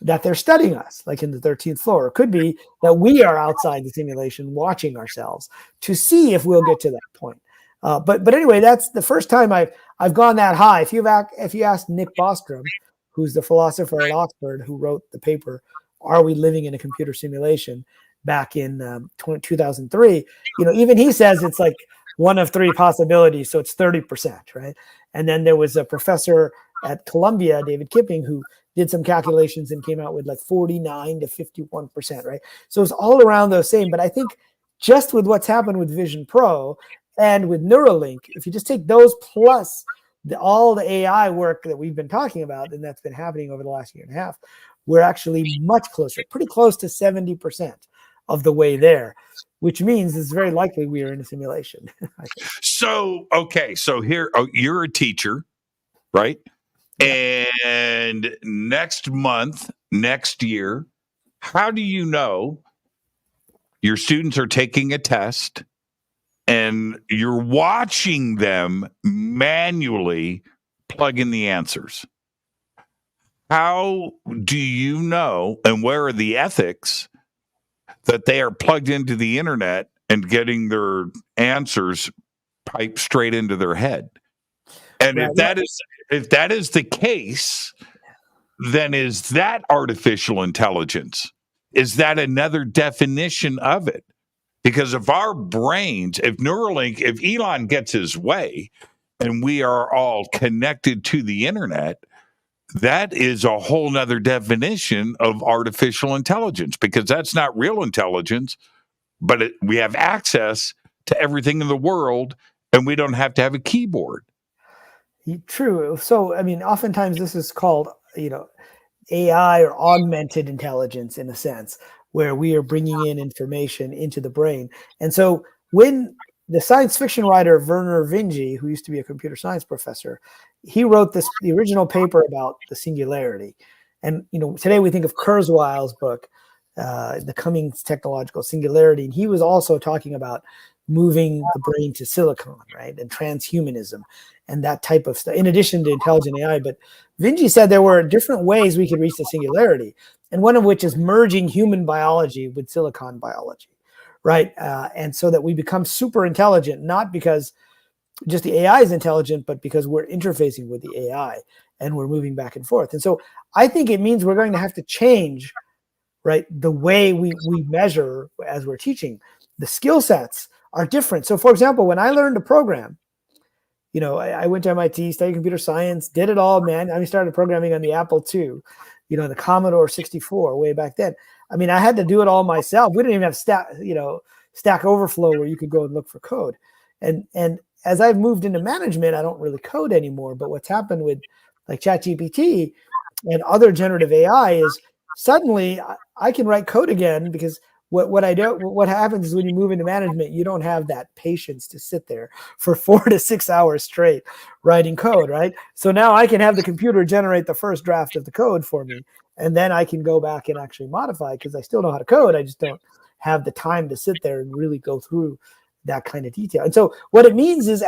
that they're studying us, like in the 13th floor. It could be that we are outside the simulation watching ourselves to see if we'll get to that point. But anyway, that's the first time I've gone that high. If you ask Nick Bostrom, who's the philosopher at Oxford who wrote the paper, Are We Living in a Computer Simulation, back in 2003, even he says it's like one of 3 possibilities, so it's 30%, right? And then there was a professor at Columbia, David Kipping, who did some calculations and came out with like 49 to 51%, right? So it's all around those same. But I think just with what's happened with Vision Pro and with Neuralink, if you just take those plus all the AI work that we've been talking about, and that's been happening over the last year and a half, we're actually much closer, pretty close to 70% of the way there, which means it's very likely we are in a simulation. I think. So, okay, so here, you're a teacher, right? Yeah. And next month, next year, how do you know your students are taking a test and you're watching them manually plug in the answers? How do you know, and where are the ethics that they are plugged into the internet and getting their answers piped straight into their head? And Right. if that is the case, then is that artificial intelligence? Is that another definition of it? Because if our brains, if Neuralink, if Elon gets his way and we are all connected to the internet, that is a whole nother definition of artificial intelligence, because that's not real intelligence, but we have access to everything in the world and we don't have to have a keyboard. True. So, I mean, oftentimes this is called, AI or augmented intelligence in a sense, where we are bringing in information into the brain. And so when the science fiction writer Vernor Vinge, who used to be a computer science professor, he wrote the original paper about the singularity. And, today we think of Kurzweil's book, The Coming Technological Singularity. And he was also talking about moving the brain to silicon, right? And transhumanism and that type of stuff, in addition to intelligent AI. But Vinge said there were different ways we could reach the singularity, and one of which is merging human biology with silicon biology, right? And so that we become super intelligent, not because just the AI is intelligent, but because we're interfacing with the AI and we're moving back and forth. And so I think it means we're going to have to change, right, the way we measure as we're teaching. The skill sets are different. So, for example, when I learned to program, I went to MIT, studied computer science, did it all, man. I started programming on the Apple II, the Commodore 64 way back then. I mean, I had to do it all myself. We didn't even have Stack Overflow where you could go and look for code. And as I've moved into management, I don't really code anymore. But what's happened with like ChatGPT and other generative AI is suddenly I can write code again, because what happens is when you move into management, you don't have that patience to sit there for 4 to 6 hours straight writing code, right? So now I can have the computer generate the first draft of the code for me, and then I can go back and actually modify, because I still know how to code. I just don't have the time to sit there and really go through that kind of detail. And so what it means is,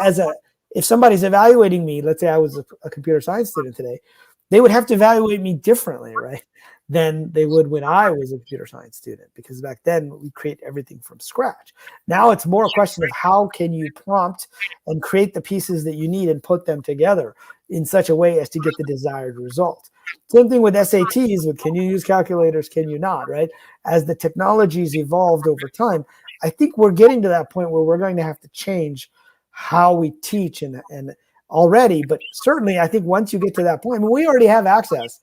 if somebody's evaluating me, let's say I was a computer science student today, they would have to evaluate me differently, right, than they would when I was a computer science student, because back then we create everything from scratch. Now it's more a question of how can you prompt and create the pieces that you need and put them together in such a way as to get the desired result. Same thing with SATs, with can you use calculators, can you not, right? As the technologies evolved over time, I think we're getting to that point where we're going to have to change how we teach and already, but certainly I think once you get to that point, I mean, we already have access,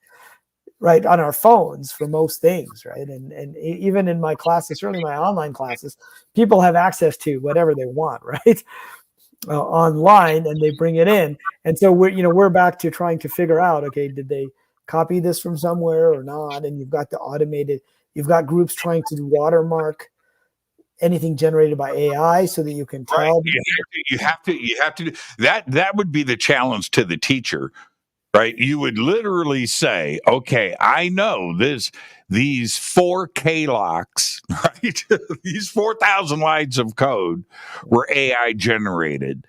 right, on our phones for most things, right? And even in my classes, certainly my online classes, people have access to whatever they want, right, online, and they bring it in. And so we're back to trying to figure out, okay, did they copy this from somewhere or not? And you've got you've got groups trying to watermark anything generated by AI so that you can tell. Right. You have to do that. That would be the challenge to the teacher, right? You would literally say, okay, I know these 4K locks, right? These 4,000 lines of code were AI generated.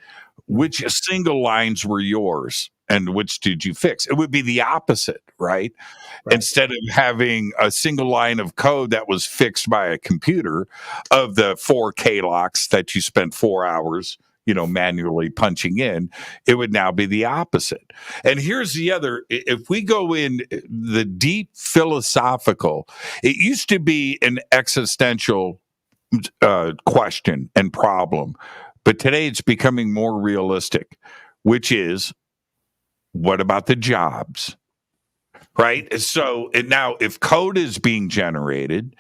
Which single lines were yours and which did you fix? It would be the opposite, right? Instead of having a single line of code that was fixed by a computer of the 4K locks that you spent 4 hours, manually punching in, it would now be the opposite. And here's the other, if we go in the deep philosophical, it used to be an existential question and problem. But today it's becoming more realistic, which is, what about the jobs? right? So now, if code is being generated,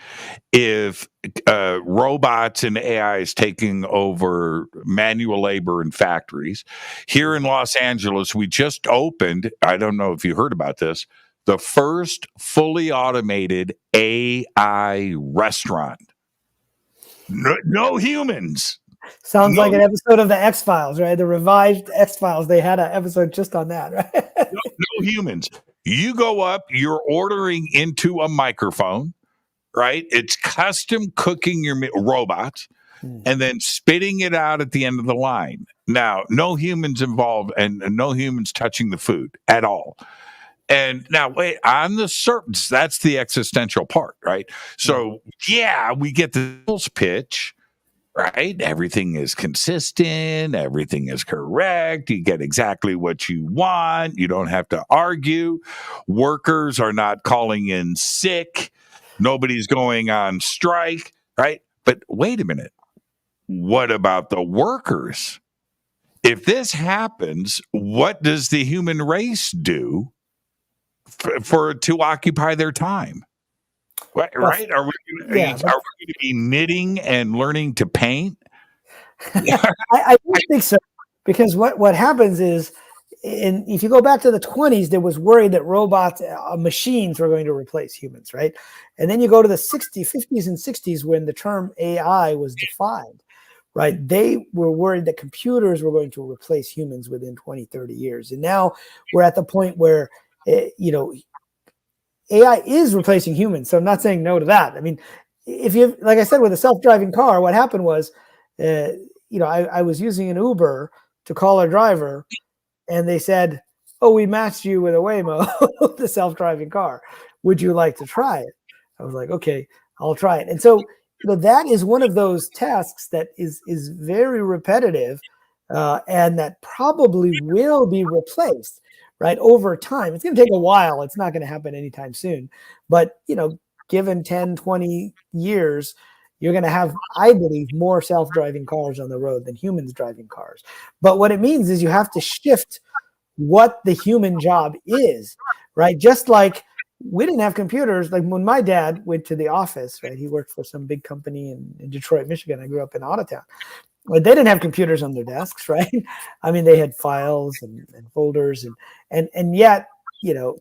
if robots and AI is taking over manual labor in factories, here in Los Angeles, we just opened, I don't know if you heard about this, the first fully automated AI restaurant. No humans. Sounds like an episode of the X-Files, right? The revived X-Files. They had an episode just on that, right? No humans. You go up, you're ordering into a microphone, right? It's custom cooking your robots and then spitting it out at the end of the line. Now, no humans involved and no humans touching the food at all. And now, wait, on the surface, that's the existential part, right? So, yeah, we get the sales pitch, right? Everything is consistent. Everything is correct. You get exactly what you want. You don't have to argue. Workers are not calling in sick. Nobody's going on strike, right? But wait a minute. What about the workers? If this happens, what does the human race do to occupy their time? Right? Are we going to be knitting and learning to paint? I don't think so, because what happens is, if you go back to the 20s, there was worry that robots, machines were going to replace humans, right? And then you go to the 50s and 60s when the term AI was defined, right? They were worried that computers were going to replace humans within 20, 30 years. And now we're at the point where, AI is replacing humans. So I'm not saying no to that. I mean, if you, like I said, with a self-driving car, what happened was, I was using an Uber to call a driver, and they said, "Oh, we matched you with a Waymo, the self-driving car. Would you like to try it?" I was like, "Okay, I'll try it." And so, that is one of those tasks that is very repetitive, and that probably will be replaced, right, over time. It's going to take a while. It's not going to happen anytime soon. But, given 10, 20 years, you're going to have, I believe, more self-driving cars on the road than humans driving cars. But what it means is you have to shift what the human job is, right? Just like we didn't have computers. Like when my dad went to the office, right? He worked for some big company in Detroit, Michigan. I grew up in Ottotown. But they didn't have computers on their desks, right? I mean, they had files and folders, and yet,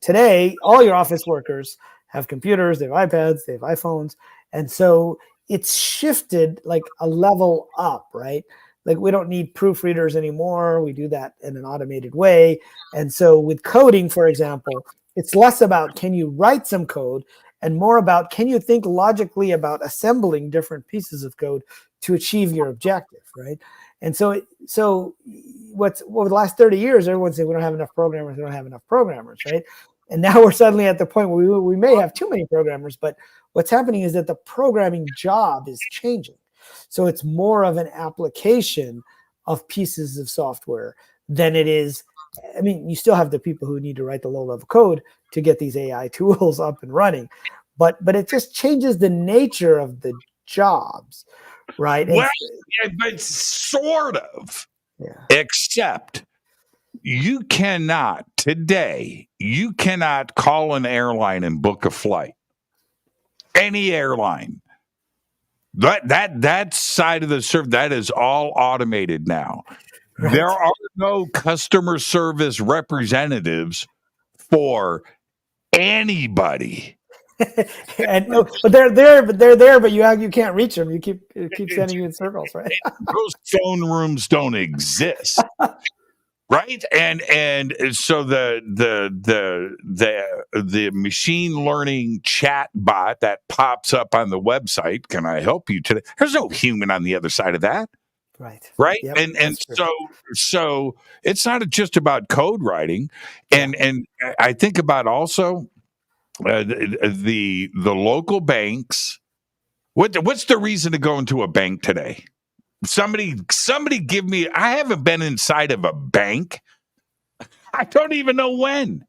today all your office workers have computers, they have iPads, they have iPhones, and so it's shifted like a level up, right? Like we don't need proofreaders anymore. We do that in an automated way. And so with coding, for example, it's less about can you write some code and more about can you think logically about assembling different pieces of code to achieve your objective, right? And so over the last 30 years, everyone said we don't have enough programmers, right? And now we're suddenly at the point where we may have too many programmers, but what's happening is that the programming job is changing. So it's more of an application of pieces of software than it is. I mean, you still have the people who need to write the low-level code to get these AI tools up and running, but it just changes the nature of the jobs, right? Well, but sort of. Yeah. Except you cannot call an airline and book a flight. Any airline. That side of the service, that is all automated now. Right. There are no customer service representatives for anybody. But they're there, but you can't reach them. You keep sending you in circles, right? Those phone rooms don't exist. Right, and so the machine learning chat bot that pops up on the website, can I help you today? There's no human on the other side of that, right? Yep, and so it's not just about code writing, and I think about also the local banks. What's the reason to go into a bank today? Somebody give me, I haven't been inside of a bank. I don't even know when.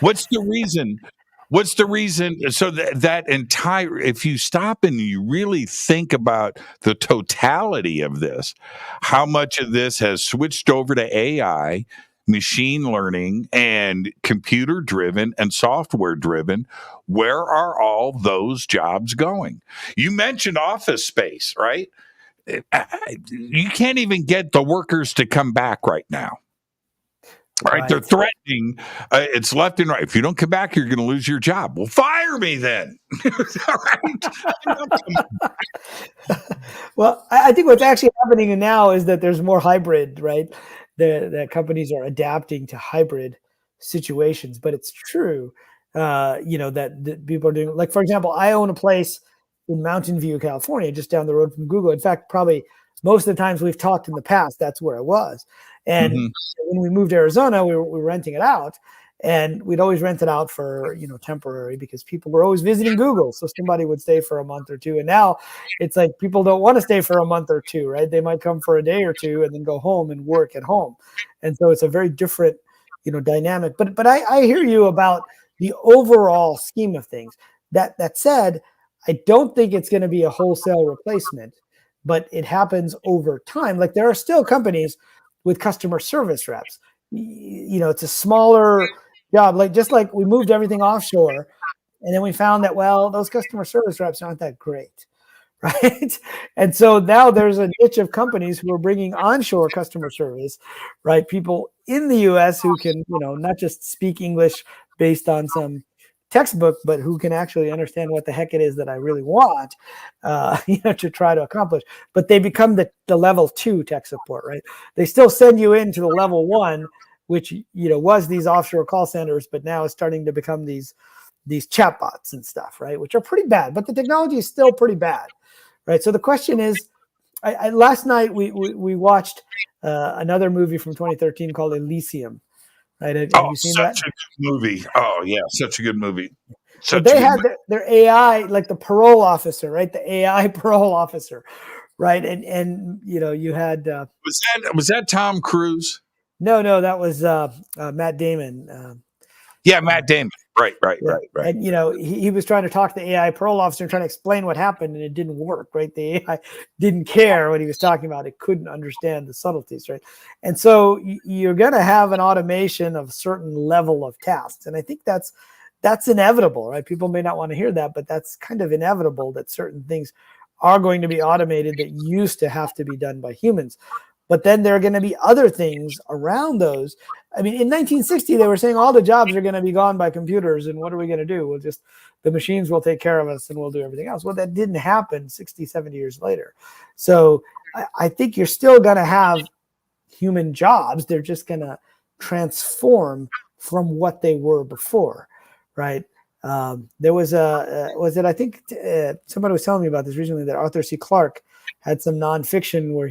What's the reason? So that entire, if you stop and you really think about the totality of this, how much of this has switched over to AI machine learning and computer driven and software driven, where are all those jobs going? You mentioned office space, right? You can't even get the workers to come back right now. Right? They're threatening. It's left and right. If you don't come back, you're going to lose your job. Well, fire me then. Well, I think what's actually happening now is that there's more hybrid, right? The companies are adapting to hybrid situations, but it's true, that people are doing. Like, for example, I own a place in Mountain View, California, just down the road from Google. In fact, probably most of the times we've talked in the past, that's where I was. And when we moved to Arizona, we were renting it out, and we'd always rent it out for, temporary, because people were always visiting Google. So somebody would stay for a month or two. And now it's like people don't want to stay for a month or two, right? They might come for a day or two and then go home and work at home. And so it's a very different, dynamic. But I hear you about the overall scheme of things. That said, I don't think it's going to be a wholesale replacement, but it happens over time. Like, there are still companies with customer service reps. It's a smaller job. Just like we moved everything offshore, and then we found that, well, those customer service reps aren't that great, right? And so now there's a niche of companies who are bringing onshore customer service, right? People in the U.S. who can, not just speak English based on some textbook, but who can actually understand what the heck it is that I really want, to try to accomplish. But they become the level 2 tech support, right? They still send you into the level 1, which, was these offshore call centers, but now it's starting to become these chatbots and stuff, right? Which are pretty bad, but the technology is still pretty bad, right? So the question is, last night we watched another movie from 2013 called Elysium. Right? Have you seen that? Such a good movie. Oh, yeah, such a good movie. So they had their AI, like the parole officer, right? The AI parole officer, right? And you had was that Tom Cruise? No, that was Matt Damon. Matt Damon. Right. And he was trying to talk to the AI parole officer and trying to explain what happened, and it didn't work, right? The AI didn't care what he was talking about. It couldn't understand the subtleties, right? And so you're going to have an automation of a certain level of tasks, and I think that's inevitable, right? People may not want to hear that, but that's kind of inevitable, that certain things are going to be automated that used to have to be done by humans. But then there are going to be other things around those. I mean, in 1960, they were saying all the jobs are going to be gone by computers, and what are we going to do? The machines will take care of us, and we'll do everything else. Well, that didn't happen 60, 70 years later. So I think you're still going to have human jobs. They're just going to transform from what they were before, right? There was I think somebody was telling me about this recently, that Arthur C. Clarke had some nonfiction where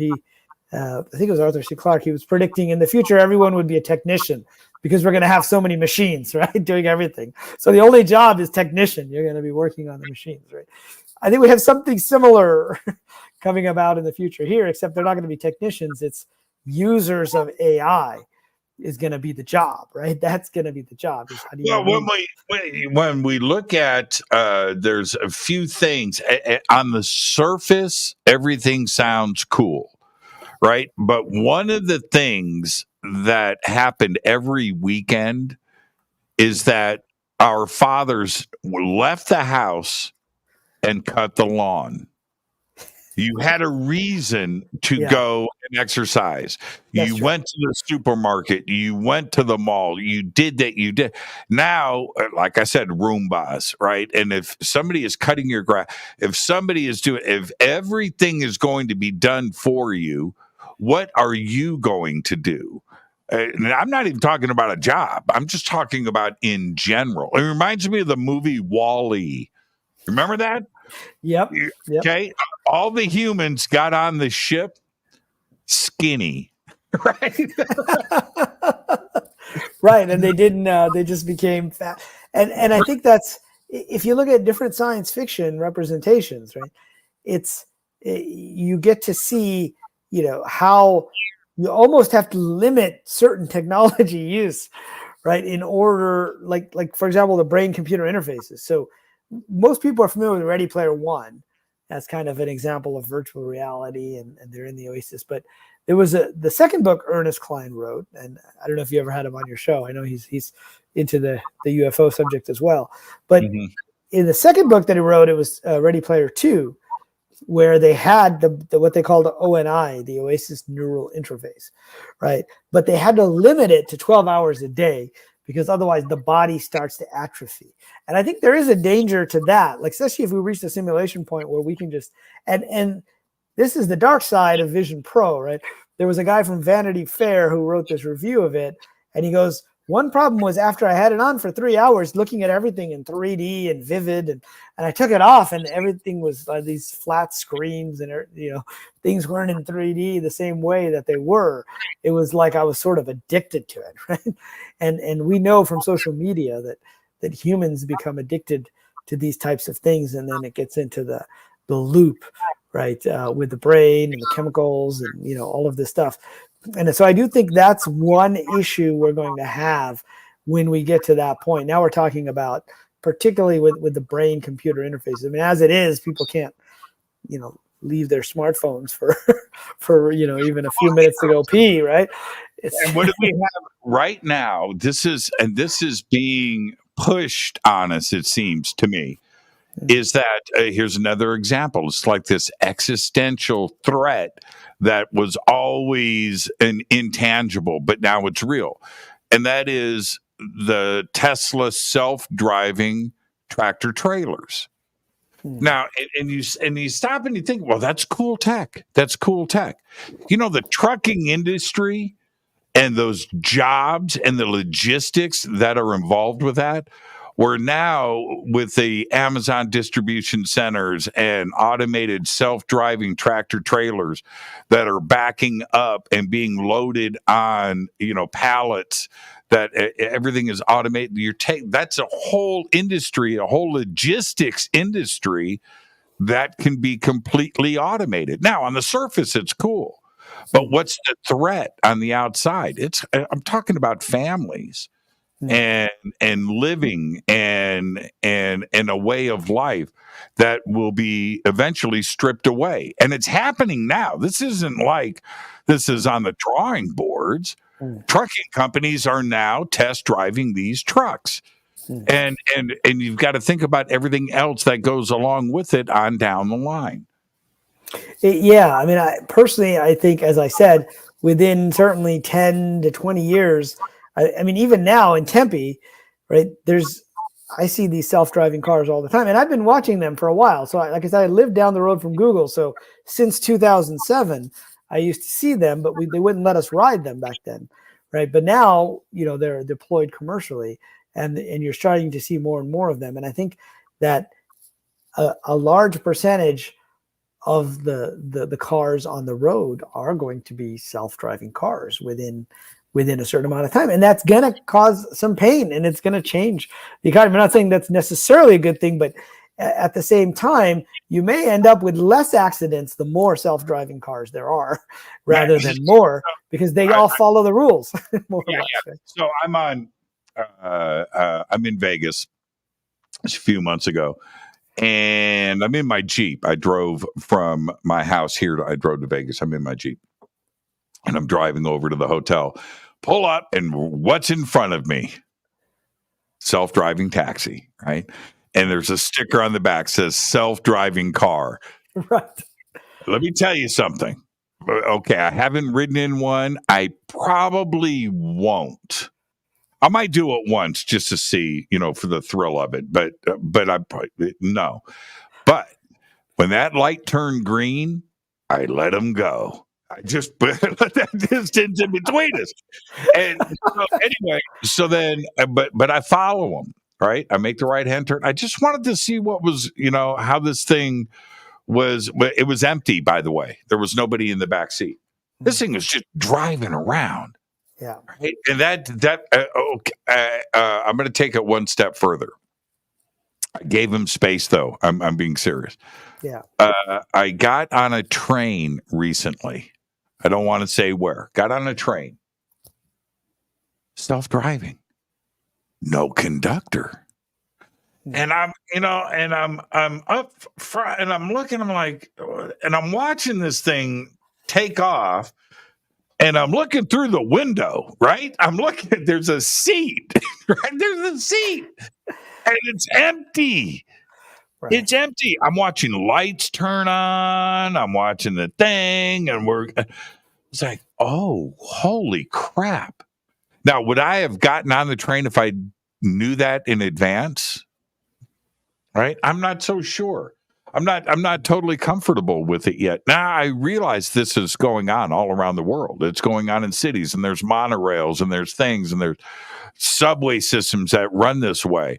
I think it was Arthur C. Clarke. He was predicting in the future everyone would be a technician, because we're going to have so many machines, right, doing everything. So the only job is technician. You're going to be working on the machines, right? I think we have something similar coming about in the future here, except they're not going to be technicians. It's users of AI is going to be the job, right? That's going to be the job. When we look at, there's a few things on the surface, everything sounds cool. Right. But one of the things that happened every weekend is that our fathers left the house and cut the lawn. You had a reason to go and exercise. That's you true. went to the supermarket. You went to the mall. You did that. You did. Now, like I said, Roombas, right? And if somebody is cutting your grass, if everything is going to be done for you, what are you going to do? And I'm not even talking about a job. I'm just talking about in general. It reminds me of the movie WALL-E. Remember that? Yep. Okay. All the humans got on the ship skinny. Right. Right. And they didn't, they just became fat. And I think that's, if you look at different science fiction representations, right, you get to see, how you almost have to limit certain technology use, right, in order, like for example, the brain-computer interfaces. So most people are familiar with Ready Player One. That's kind of an example of virtual reality, and they're in the Oasis. But there was the second book Ernest Cline wrote, and I don't know if you ever had him on your show. I know he's into the UFO subject as well. But in the second book that he wrote, it was Ready Player 2, where they had the what they called the ONI, the Oasis Neural Interface, right? But they had to limit it to 12 hours a day because otherwise the body starts to atrophy. And I think there is a danger to that, like especially if we reach the simulation point where we can just and this is the dark side of Vision Pro, right? There was a guy from Vanity Fair who wrote this review of it, and he goes, one problem was after I had it on for 3 hours, looking at everything in 3D and vivid, and I took it off, and everything was these flat screens, and things weren't in 3D the same way that they were. It was like I was sort of addicted to it, right? And we know from social media that humans become addicted to these types of things, and then it gets into the loop, right, with the brain and the chemicals and all of this stuff. And so I do think that's one issue we're going to have when we get to that point. Now we're talking about particularly with the brain computer interface. I mean, as it is, people can't leave their smartphones for even a few minutes to go pee, right? And what do we have right now? This is being pushed on us, it seems to me, is that here's another example. It's like this existential threat that was always an intangible, but now it's real. And that is the Tesla self-driving tractor trailers. Now, and you stop and you think, well, that's cool tech. That's cool tech. The trucking industry and those jobs and the logistics that are involved with that, where now with the Amazon distribution centers and automated self-driving tractor trailers that are backing up and being loaded on, pallets, that everything is automated. That's a whole industry, a whole logistics industry that can be completely automated. Now, on the surface, it's cool. But what's the threat on the outside? I'm talking about families and living and a way of life that will be eventually stripped away. And it's happening now. This isn't like this is on the drawing boards. Trucking companies are now test driving these trucks. And you've got to think about everything else that goes along with it on down the line. Yeah, I mean, I think, as I said, within certainly 10 to 20 years, I mean, even now in Tempe, right, I see these self-driving cars all the time, and I've been watching them for a while. So like I said, I lived down the road from Google. So since 2007, I used to see them, but they wouldn't let us ride them back then, right? But now, they're deployed commercially, and you're starting to see more and more of them. And I think that a large percentage of the cars on the road are going to be self-driving cars within a certain amount of time. And that's going to cause some pain, and it's going to change the economy. I'm not saying that's necessarily a good thing, but at the same time, you may end up with less accidents the more self-driving cars there are rather than more, because they all follow the rules. More or less, right? So I'm in Vegas a few months ago, and I'm in my Jeep. I drove from my house here. I drove to Vegas. I'm in my Jeep, and I'm driving over to the hotel. Pull up, and what's in front of me? Self-driving taxi, right? And there's a sticker on the back that says self-driving car. Right. Let me tell you something. Okay, I haven't ridden in one. I probably won't. I might do it once just to see, for the thrill of it. But I probably no. But when that light turned green, I let him go. I just let that distance in between us. And so anyway, so then, but I follow him, right? I make the right hand turn. I just wanted to see what was, how this thing was. It was empty, by the way. There was nobody in the back seat. This thing was just driving around. Yeah. Right? And I'm going to take it one step further. I gave him space, though. I'm being serious. Yeah. I got on a train recently. I don't want to say where. Got on a train. Self-driving. No conductor. And I'm up front, and I'm looking, I'm like, and I'm watching this thing take off. And I'm looking through the window, right? I'm looking, there's a seat, right? There's a seat, and it's empty. Right. It's empty. I'm watching lights turn on. I'm watching the thing, and it's like, oh, holy crap. Now, would I have gotten on the train if I knew that in advance? Right? I'm not so sure. I'm not totally comfortable with it yet. Now I realize this is going on all around the world. It's going on in cities, and there's monorails, and there's things, and there's subway systems that run this way.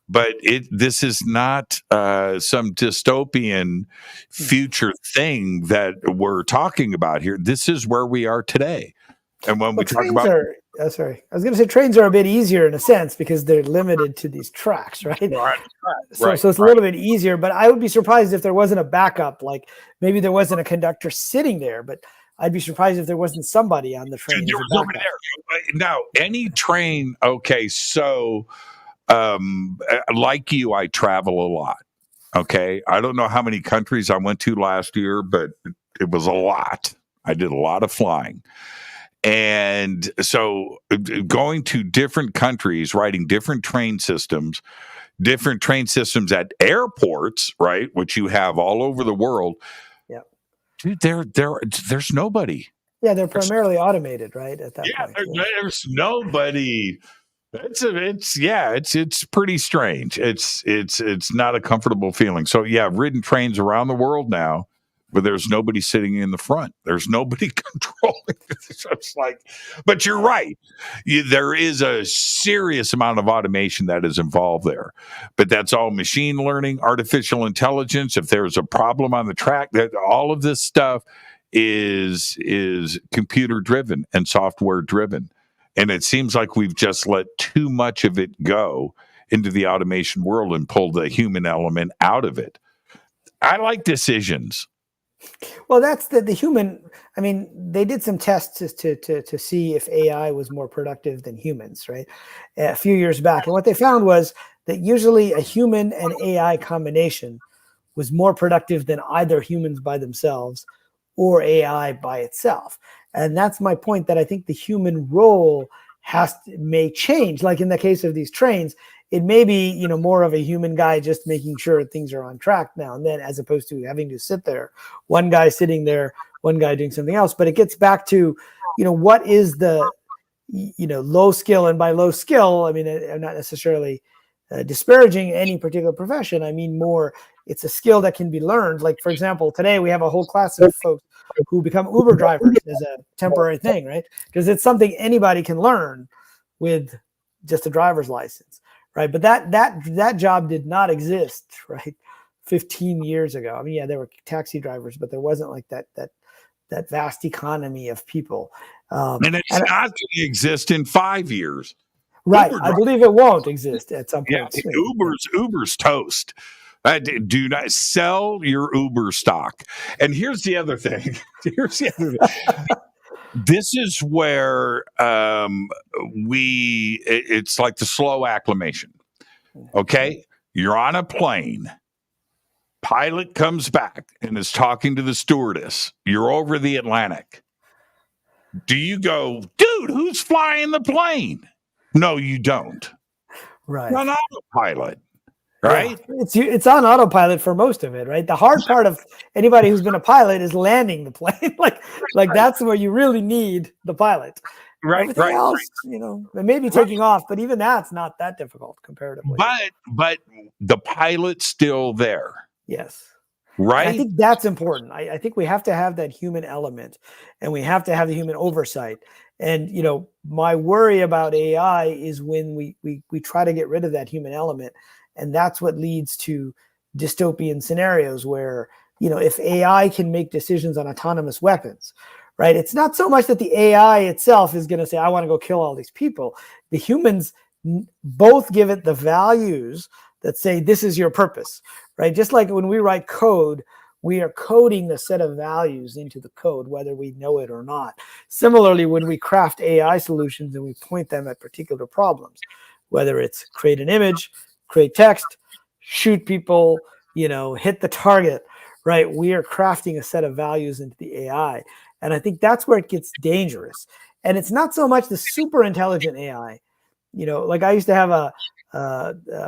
But this is not some dystopian future thing that we're talking about here. This is where we are today. And when we talk about sorry, I was going to say trains are a bit easier in a sense because they're limited to these tracks, right? So it's a little bit easier. But I would be surprised if there wasn't a backup. Like maybe there wasn't a conductor sitting there, but I'd be surprised if there wasn't somebody on the train. There was nobody there. Now, any train. Okay, so like you, I travel a lot. Okay, I don't know how many countries I went to last year, but it was a lot. I did a lot of flying. And so going to different countries, riding different train systems at airports, right, which you have all over the world. Yeah. Dude, there's nobody. Yeah, they're primarily automated, right? At that point. There's nobody. It's pretty strange. It's not a comfortable feeling. So yeah, I've ridden trains around the world now, but there's nobody sitting in the front. There's nobody controlling it. It's like, but you're right. There is a serious amount of automation that is involved there. But that's all machine learning, artificial intelligence. If there's a problem on the track, that all of this stuff is computer driven and software driven. And it seems like we've just let too much of it go into the automation world and pulled the human element out of it. I like decisions. Well, that's the human. I mean, they did some tests to see if AI was more productive than humans, right? A few years back. And what they found was that usually a human and AI combination was more productive than either humans by themselves or AI by itself. And that's my point, that I think the human role may change. Like in the case of these trains, it may be, more of a human guy just making sure things are on track now and then, as opposed to having to sit there, one guy sitting there, one guy doing something else. But it gets back to, what is the, low skill? And by low skill, I mean, I'm not necessarily disparaging any particular profession. I mean, more, it's a skill that can be learned. Like, for example, today we have a whole class of folks who become Uber drivers as a temporary thing, right? Because it's something anybody can learn with just a driver's license. Right, but that job did not exist, right, 15 years ago. I mean, yeah, there were taxi drivers, but there wasn't like that vast economy of people. And it's not going to exist in 5 years. Right, I believe it won't exist at some point. Yeah, Uber's toast. Do not sell your Uber stock. And here's the other thing. This is where it's like the slow acclimation. Okay? You're on a plane. Pilot comes back and is talking to the stewardess. You're over the Atlantic. Do you go, dude, who's flying the plane? No, you don't. Right. You're on autopilot. Right? Yeah. It's on autopilot for most of it, right? The hard part of anybody who's been a pilot is landing the plane. like that's where you really need the pilot. Right. Everything else, it may be taking off, but even that's not that difficult comparatively. But the pilot's still there. Yes. Right. And I think that's important. I think we have to have that human element, and we have to have the human oversight. And my worry about AI is when we try to get rid of that human element. And that's what leads to dystopian scenarios where, if AI can make decisions on autonomous weapons, right? It's not so much that the AI itself is going to say, I want to go kill all these people. The humans both give it the values that say, this is your purpose, right? Just like when we write code, we are coding a set of values into the code, whether we know it or not. Similarly, when we craft AI solutions and we point them at particular problems, whether it's create an image, create text, shoot people, hit the target, right? We are crafting a set of values into the AI. And I think that's where it gets dangerous. And it's not so much the super intelligent AI. Like I used to have a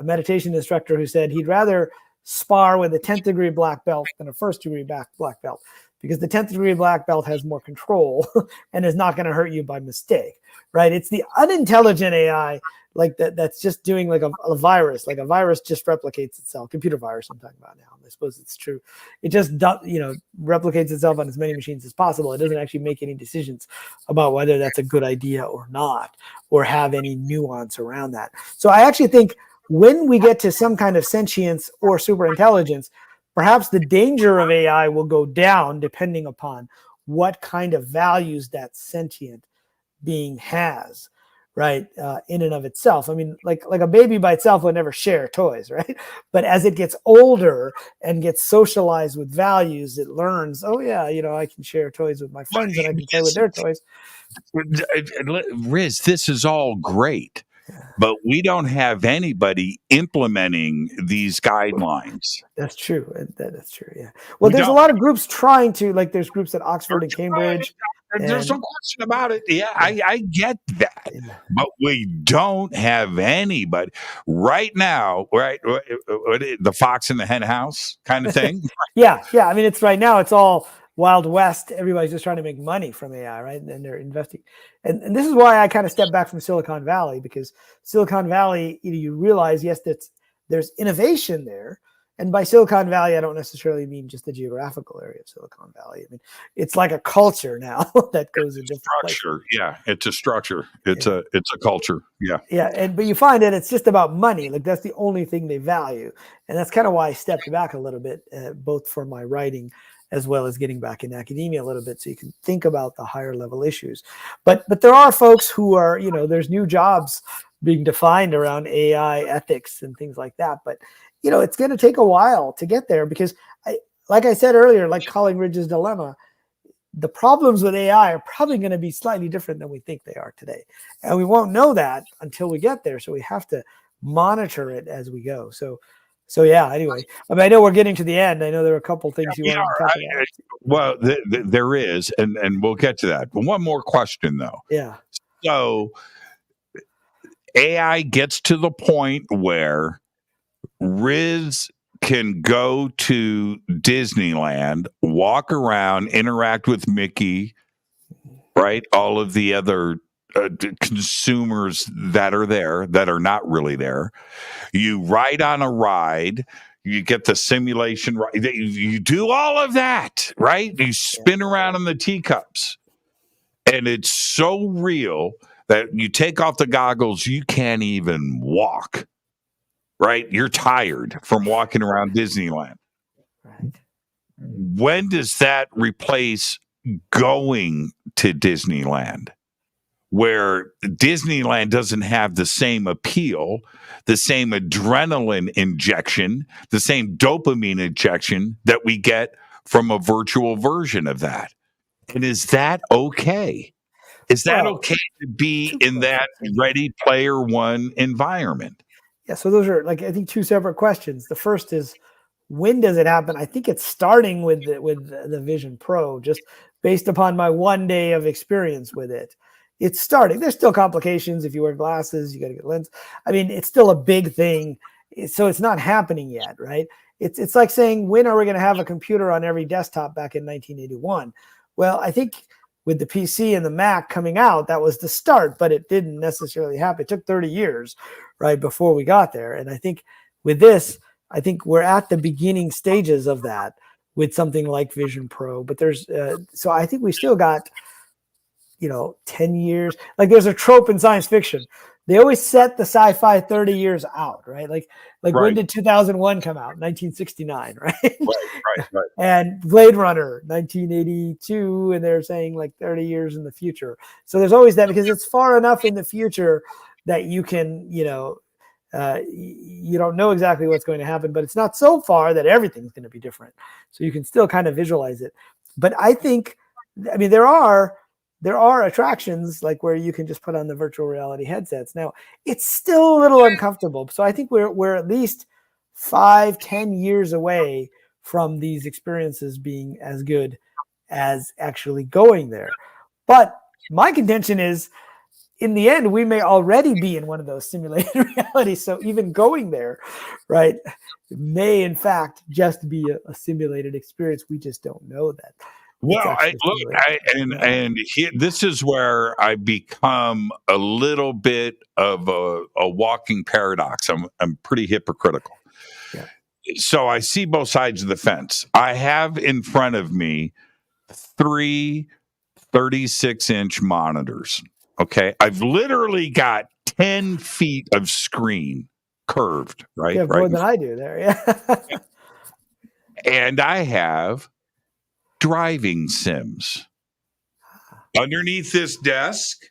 meditation instructor who said he'd rather spar with a 10th degree black belt than a first degree black belt, because the 10th degree black belt has more control and is not going to hurt you by mistake, right? It's the unintelligent AI like that's just doing like a virus. Like a virus just replicates itself. Computer virus I'm talking about now. I suppose it's true. It just replicates itself on as many machines as possible. It doesn't actually make any decisions about whether that's a good idea or not, or have any nuance around that. So I actually think when we get to some kind of sentience or super intelligence, perhaps the danger of AI will go down depending upon what kind of values that sentient being has, right? In and of itself. I mean, like a baby by itself would never share toys, right? But as it gets older and gets socialized with values, it learns, oh yeah, I can share toys with my friends and I can play with their toys. Riz, this is all great, but we don't have anybody implementing these guidelines. That's true. That's true. Yeah. Well, there's a lot of groups trying to, like, there's groups at Oxford and Cambridge. There's no question about it. Yeah, I get that. Yeah. But we don't have anybody right now, right? The fox in the hen house kind of thing. Yeah. I mean, it's right now, it's all Wild West. Everybody's just trying to make money from AI, right? And they're investing. And this is why I kind of step back from Silicon Valley, because Silicon Valley, you realize, yes, there's innovation there. And by Silicon Valley, I don't necessarily mean just the geographical area of Silicon Valley. I mean, it's like a culture now that goes in different structure. places. Yeah, it's a structure. It's a culture. Yeah. Yeah, but you find that it's just about money. Like that's the only thing they value, and that's kind of why I stepped back a little bit, both for my writing as well as getting back in academia a little bit, so you can think about the higher level issues. But there are folks who are, there's new jobs being defined around AI ethics and things like that. But it's going to take a while to get there, because like I said earlier, like Coleridge's dilemma, the problems with AI are probably going to be slightly different than we think they are today. And we won't know that until we get there. So we have to monitor it as we go. So yeah, anyway, I mean, I know we're getting to the end. I know there are a couple things you want to talk about. Well, there is, and we'll get to that. But one more question, though. Yeah. So AI gets to the point where Riz can go to Disneyland, walk around, interact with Mickey, right? All of the other consumers that are there that are not really there. You ride on a ride. You get the simulation right. You do all of that, right? You spin around in the teacups. And it's so real that you take off the goggles, you can't even walk. Right? You're tired from walking around Disneyland. Right. When does that replace going to Disneyland, where Disneyland doesn't have the same appeal, the same adrenaline injection, the same dopamine injection that we get from a virtual version of that? And is that okay? Is that okay to be in that Ready Player One environment? Yeah, so those are, like, I think, two separate questions. The first is, when does it happen? I think it's starting with the Vision Pro, just based upon my one day of experience with it. It's starting. There's still complications. If you wear glasses, you got to get a lens. I mean, it's still a big thing. So it's not happening yet, right? It's like saying, when are we going to have a computer on every desktop back in 1981? Well, I think with the PC and the Mac coming out, that was the start, but it didn't necessarily happen. It took 30 years, right, before we got there. And I think with this, I think we're at the beginning stages of that with something like Vision Pro. But there's, so I think we still got, 10 years. Like, there's a trope in science fiction. They always set the sci-fi 30 years out, right? Like right. When did 2001 come out? 1969, right? Right. And Blade Runner, 1982, and they're saying like 30 years in the future. So there's always that, because it's far enough in the future that you can, you don't know exactly what's going to happen, but it's not so far that everything's going to be different. So you can still kind of visualize it. But I think, there are attractions like where you can just put on the virtual reality headsets. Now, it's still a little uncomfortable. So I think we're at least 5-10 years away from these experiences being as good as actually going there. But my contention is, in the end, we may already be in one of those simulated realities. So even going there, right, may in fact just be a simulated experience. We just don't know that. Well, this is where I become a little bit of a walking paradox. I'm pretty hypocritical. Yeah. So I see both sides of the fence. I have in front of me 3 36-inch monitors. Okay. I've literally got 10 feet of screen curved, right? You have more than I do there. Yeah. And I have driving sims. Underneath this desk,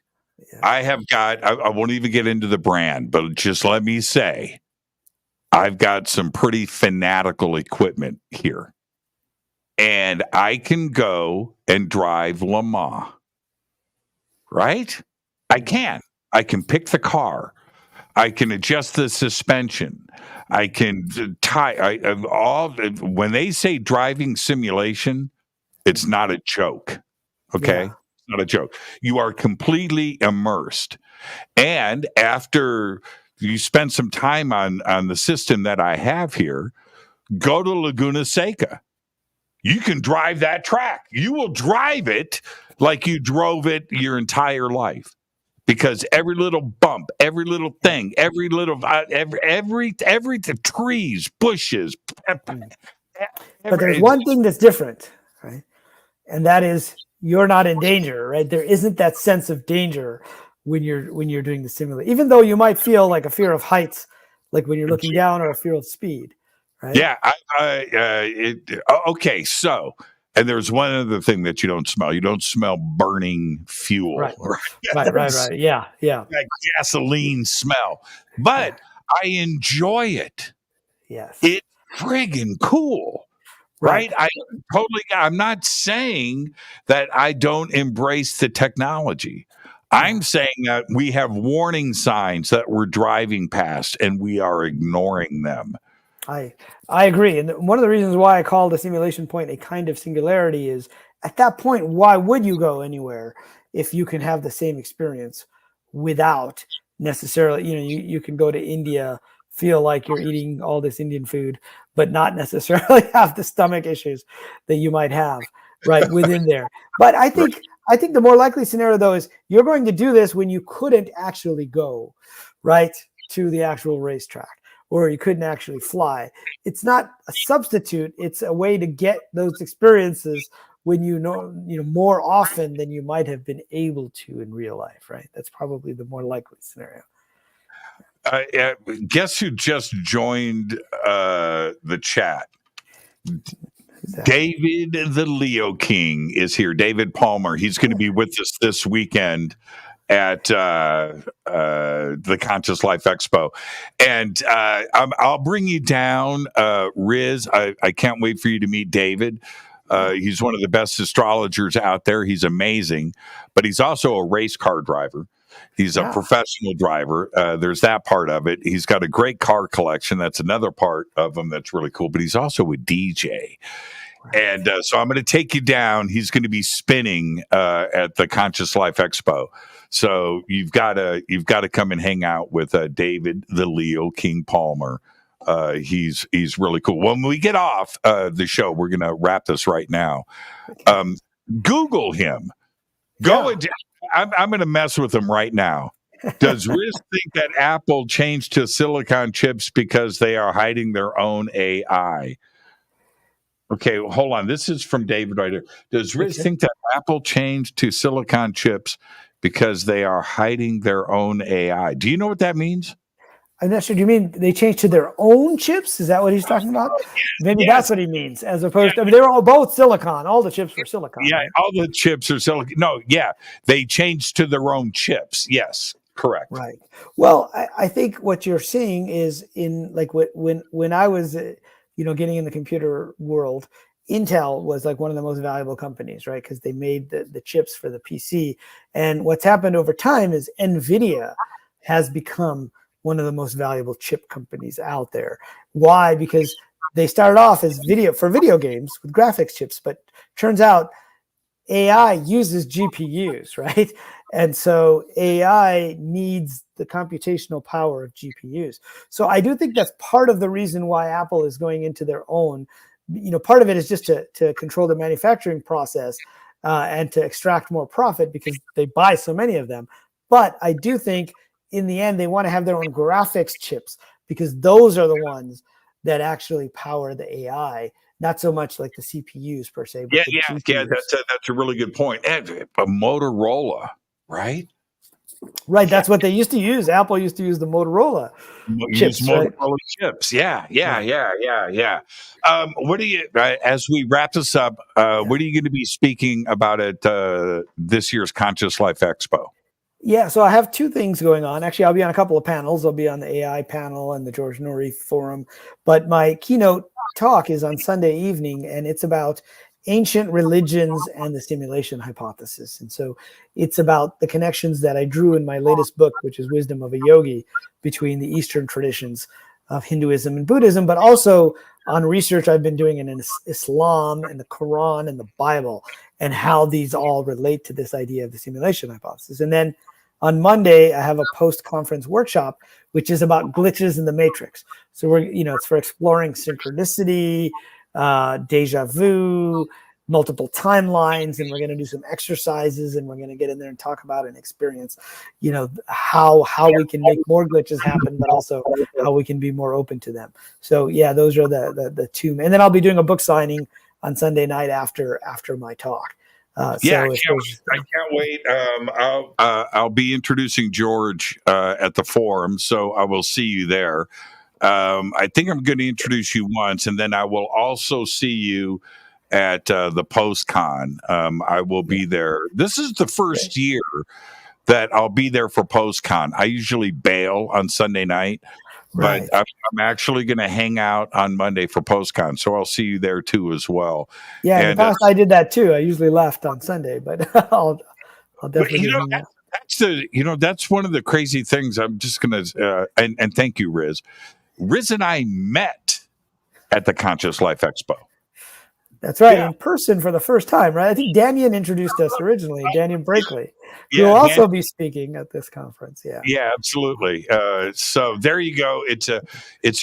I have got, I won't even get into the brand, but just let me say, I've got some pretty fanatical equipment here. And I can go and drive Le Mans, right? I can pick the car. I can adjust the suspension. I can tie. When they say driving simulation, it's not a joke. Okay, Yeah. It's not a joke. You are completely immersed, and after you spend some time on the system that I have here, go to Laguna Seca. You can drive that track. You will drive it like you drove it your entire life. Because every little bump, every little thing, every little, every the trees, bushes. But there's one thing that's different, right? And that is you're not in danger, right? There isn't that sense of danger when you're doing the simulation, even though you might feel like a fear of heights, like when you're looking down, or a fear of speed, right? Yeah. Okay. So. And there's one other thing that you don't smell. You don't smell burning fuel. Right. Yeah. That gasoline smell. But I enjoy it. Yes. It's friggin' cool. Right? I'm not saying that I don't embrace the technology. I'm saying that we have warning signs that we're driving past and we are ignoring them. I agree. And one of the reasons why I call the simulation point a kind of singularity is at that point, why would you go anywhere if you can have the same experience without necessarily, you can go to India, feel like you're eating all this Indian food, but not necessarily have the stomach issues that you might have right within there. But I think the more likely scenario though is you're going to do this when you couldn't actually go right to the actual racetrack, or you couldn't actually fly. It's not a substitute. It's a way to get those experiences when you know more often than you might have been able to in real life, right? That's probably the more likely scenario. Guess who just joined the chat? David the Leo King is here. David Palmer. He's going to be with us this weekend at the Conscious Life Expo. And I'll bring you down, Riz. I can't wait for you to meet David. He's one of the best astrologers out there. He's amazing, but he's also a race car driver. He's a professional driver. There's that part of it. He's got a great car collection. That's another part of him that's really cool, but he's also a DJ. And so I'm going to take you down. He's going to be spinning at the Conscious Life Expo. So you've got to come and hang out with David the Leo King Palmer. He's really cool. When we get off the show, we're going to wrap this right now. Google him. I'm going to mess with him right now. Does Riz think that Apple changed to silicon chips because they are hiding their own AI? Okay, hold on. This is from David right here. Does Riz think that Apple changed to silicon chips because they are hiding their own AI? Do you know what that means? I'm not sure. Do you mean they changed to their own chips? Is that what he's talking about? Maybe that's what he means, as opposed to, they were all both silicon. All the chips were silicon. Yeah, right? all the chips are silicon. No, yeah, they changed to their own chips. Yes, correct. Right. Well, I think what you're seeing is in like when I was, getting in the computer world, Intel was like one of the most valuable companies, right? Because they made the chips for the PC. And what's happened over time is NVIDIA has become one of the most valuable chip companies out there. Why? Because they started off as video games with graphics chips, but turns out AI uses GPUs, right? And so AI needs the computational power of GPUs. So I do think that's part of the reason why Apple is going into their own. Part of it is just to control the manufacturing process and to extract more profit because they buy so many of them. But I do think in the end, they want to have their own graphics chips because those are the ones that actually power the AI, not so much like the CPUs per se. But Yeah. That's a really good point. And a Motorola, right? Right. That's what they used to use. Apple used to use the Motorola Use chips, right? Motorola chips. Yeah. What do you, as we wrap this up, what are you going to be speaking about at this year's Conscious Life Expo? Yeah, so I have two things going on. Actually, I'll be on a couple of panels. I'll be on the AI panel and the George Norrie Forum. But my keynote talk is on Sunday evening, and it's about ancient religions and the simulation hypothesis. And so it's about the connections that I drew in my latest book, which is Wisdom of a Yogi, between the Eastern traditions of Hinduism and Buddhism, but also on research I've been doing in Islam and the Quran and the Bible, and how these all relate to this idea of the simulation hypothesis. And then on Monday, I have a post-conference workshop, which is about glitches in the matrix. So it's for exploring synchronicity, deja vu, multiple timelines, and we're going to do some exercises, and we're going to get in there and talk about and experience, how we can make more glitches happen, but also how we can be more open to them. So yeah, those are the two. And then I'll be doing a book signing on Sunday night after my talk. I can't wait. I'll be introducing George at the forum, so I will see you there. I think I'm going to introduce you once, and then I will also see you at the PostCon. I will be there. This is the first year that I'll be there for PostCon. I usually bail on Sunday night, but I'm actually going to hang out on Monday for PostCon, so I'll see you there too as well. Yeah, in the past I did that too. I usually left on Sunday, but I'll definitely. That's one of the crazy things. I'm just going to and thank you, Riz. Riz and I met at the Conscious Life Expo. That's right, in person for the first time, right? I think Daniel introduced us originally, Daniel Brakely. He'll also be speaking at this conference. Yeah, absolutely. So there you go. It's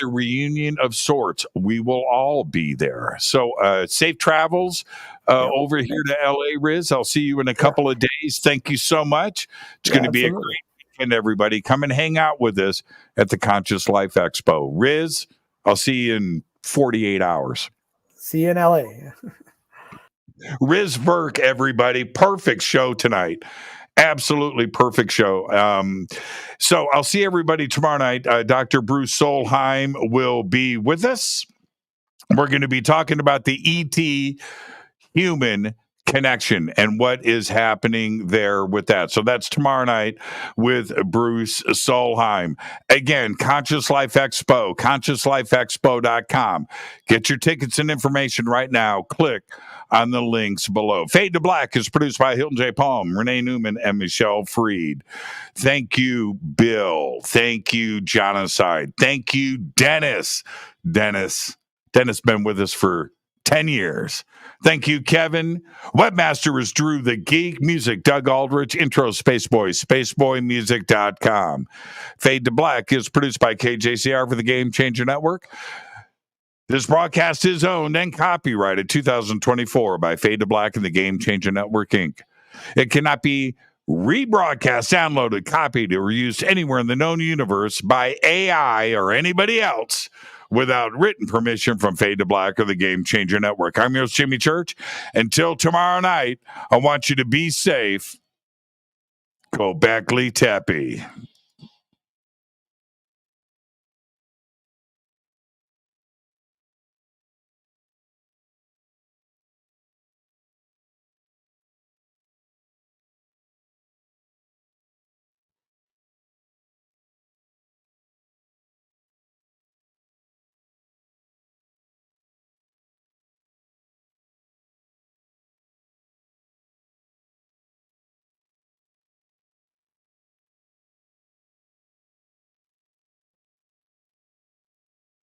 a reunion of sorts. We will all be there. So safe travels over here to LA, Riz. I'll see you in a couple of days. Thank you so much. It's going to be a great weekend, everybody. Come and hang out with us at the Conscious Life Expo. Riz, I'll see you in 48 hours. See you in LA. Riz Virk, everybody. Perfect show tonight. Absolutely perfect show. So I'll see everybody tomorrow night. Dr. Bruce Solheim will be with us. We're going to be talking about the ET human connection and what is happening there with that. So that's tomorrow night with Bruce Solheim. Again, Conscious Life Expo, consciouslifeexpo.com. Get your tickets and information right now. Click on the links below. Fade to Black is produced by Hilton J. Palm, Renee Newman, and Michelle Freed. Thank you, Bill. Thank you, Genocide. Thank you, Dennis. Dennis been with us for 10 years. Thank you, Kevin. Webmaster is Drew the Geek. Music, Doug Aldrich. Intro, Spaceboy, spaceboymusic.com. Fade to Black is produced by KJCR for the Game Changer Network. This broadcast is owned and copyrighted 2024 by Fade to Black and the Game Changer Network, Inc. It cannot be rebroadcast, downloaded, copied, or used anywhere in the known universe by AI or anybody else without written permission from Fade to Black or the Game Changer Network. I'm your host, Jimmy Church. Until tomorrow night, I want you to be safe. Go Beckley Teppy.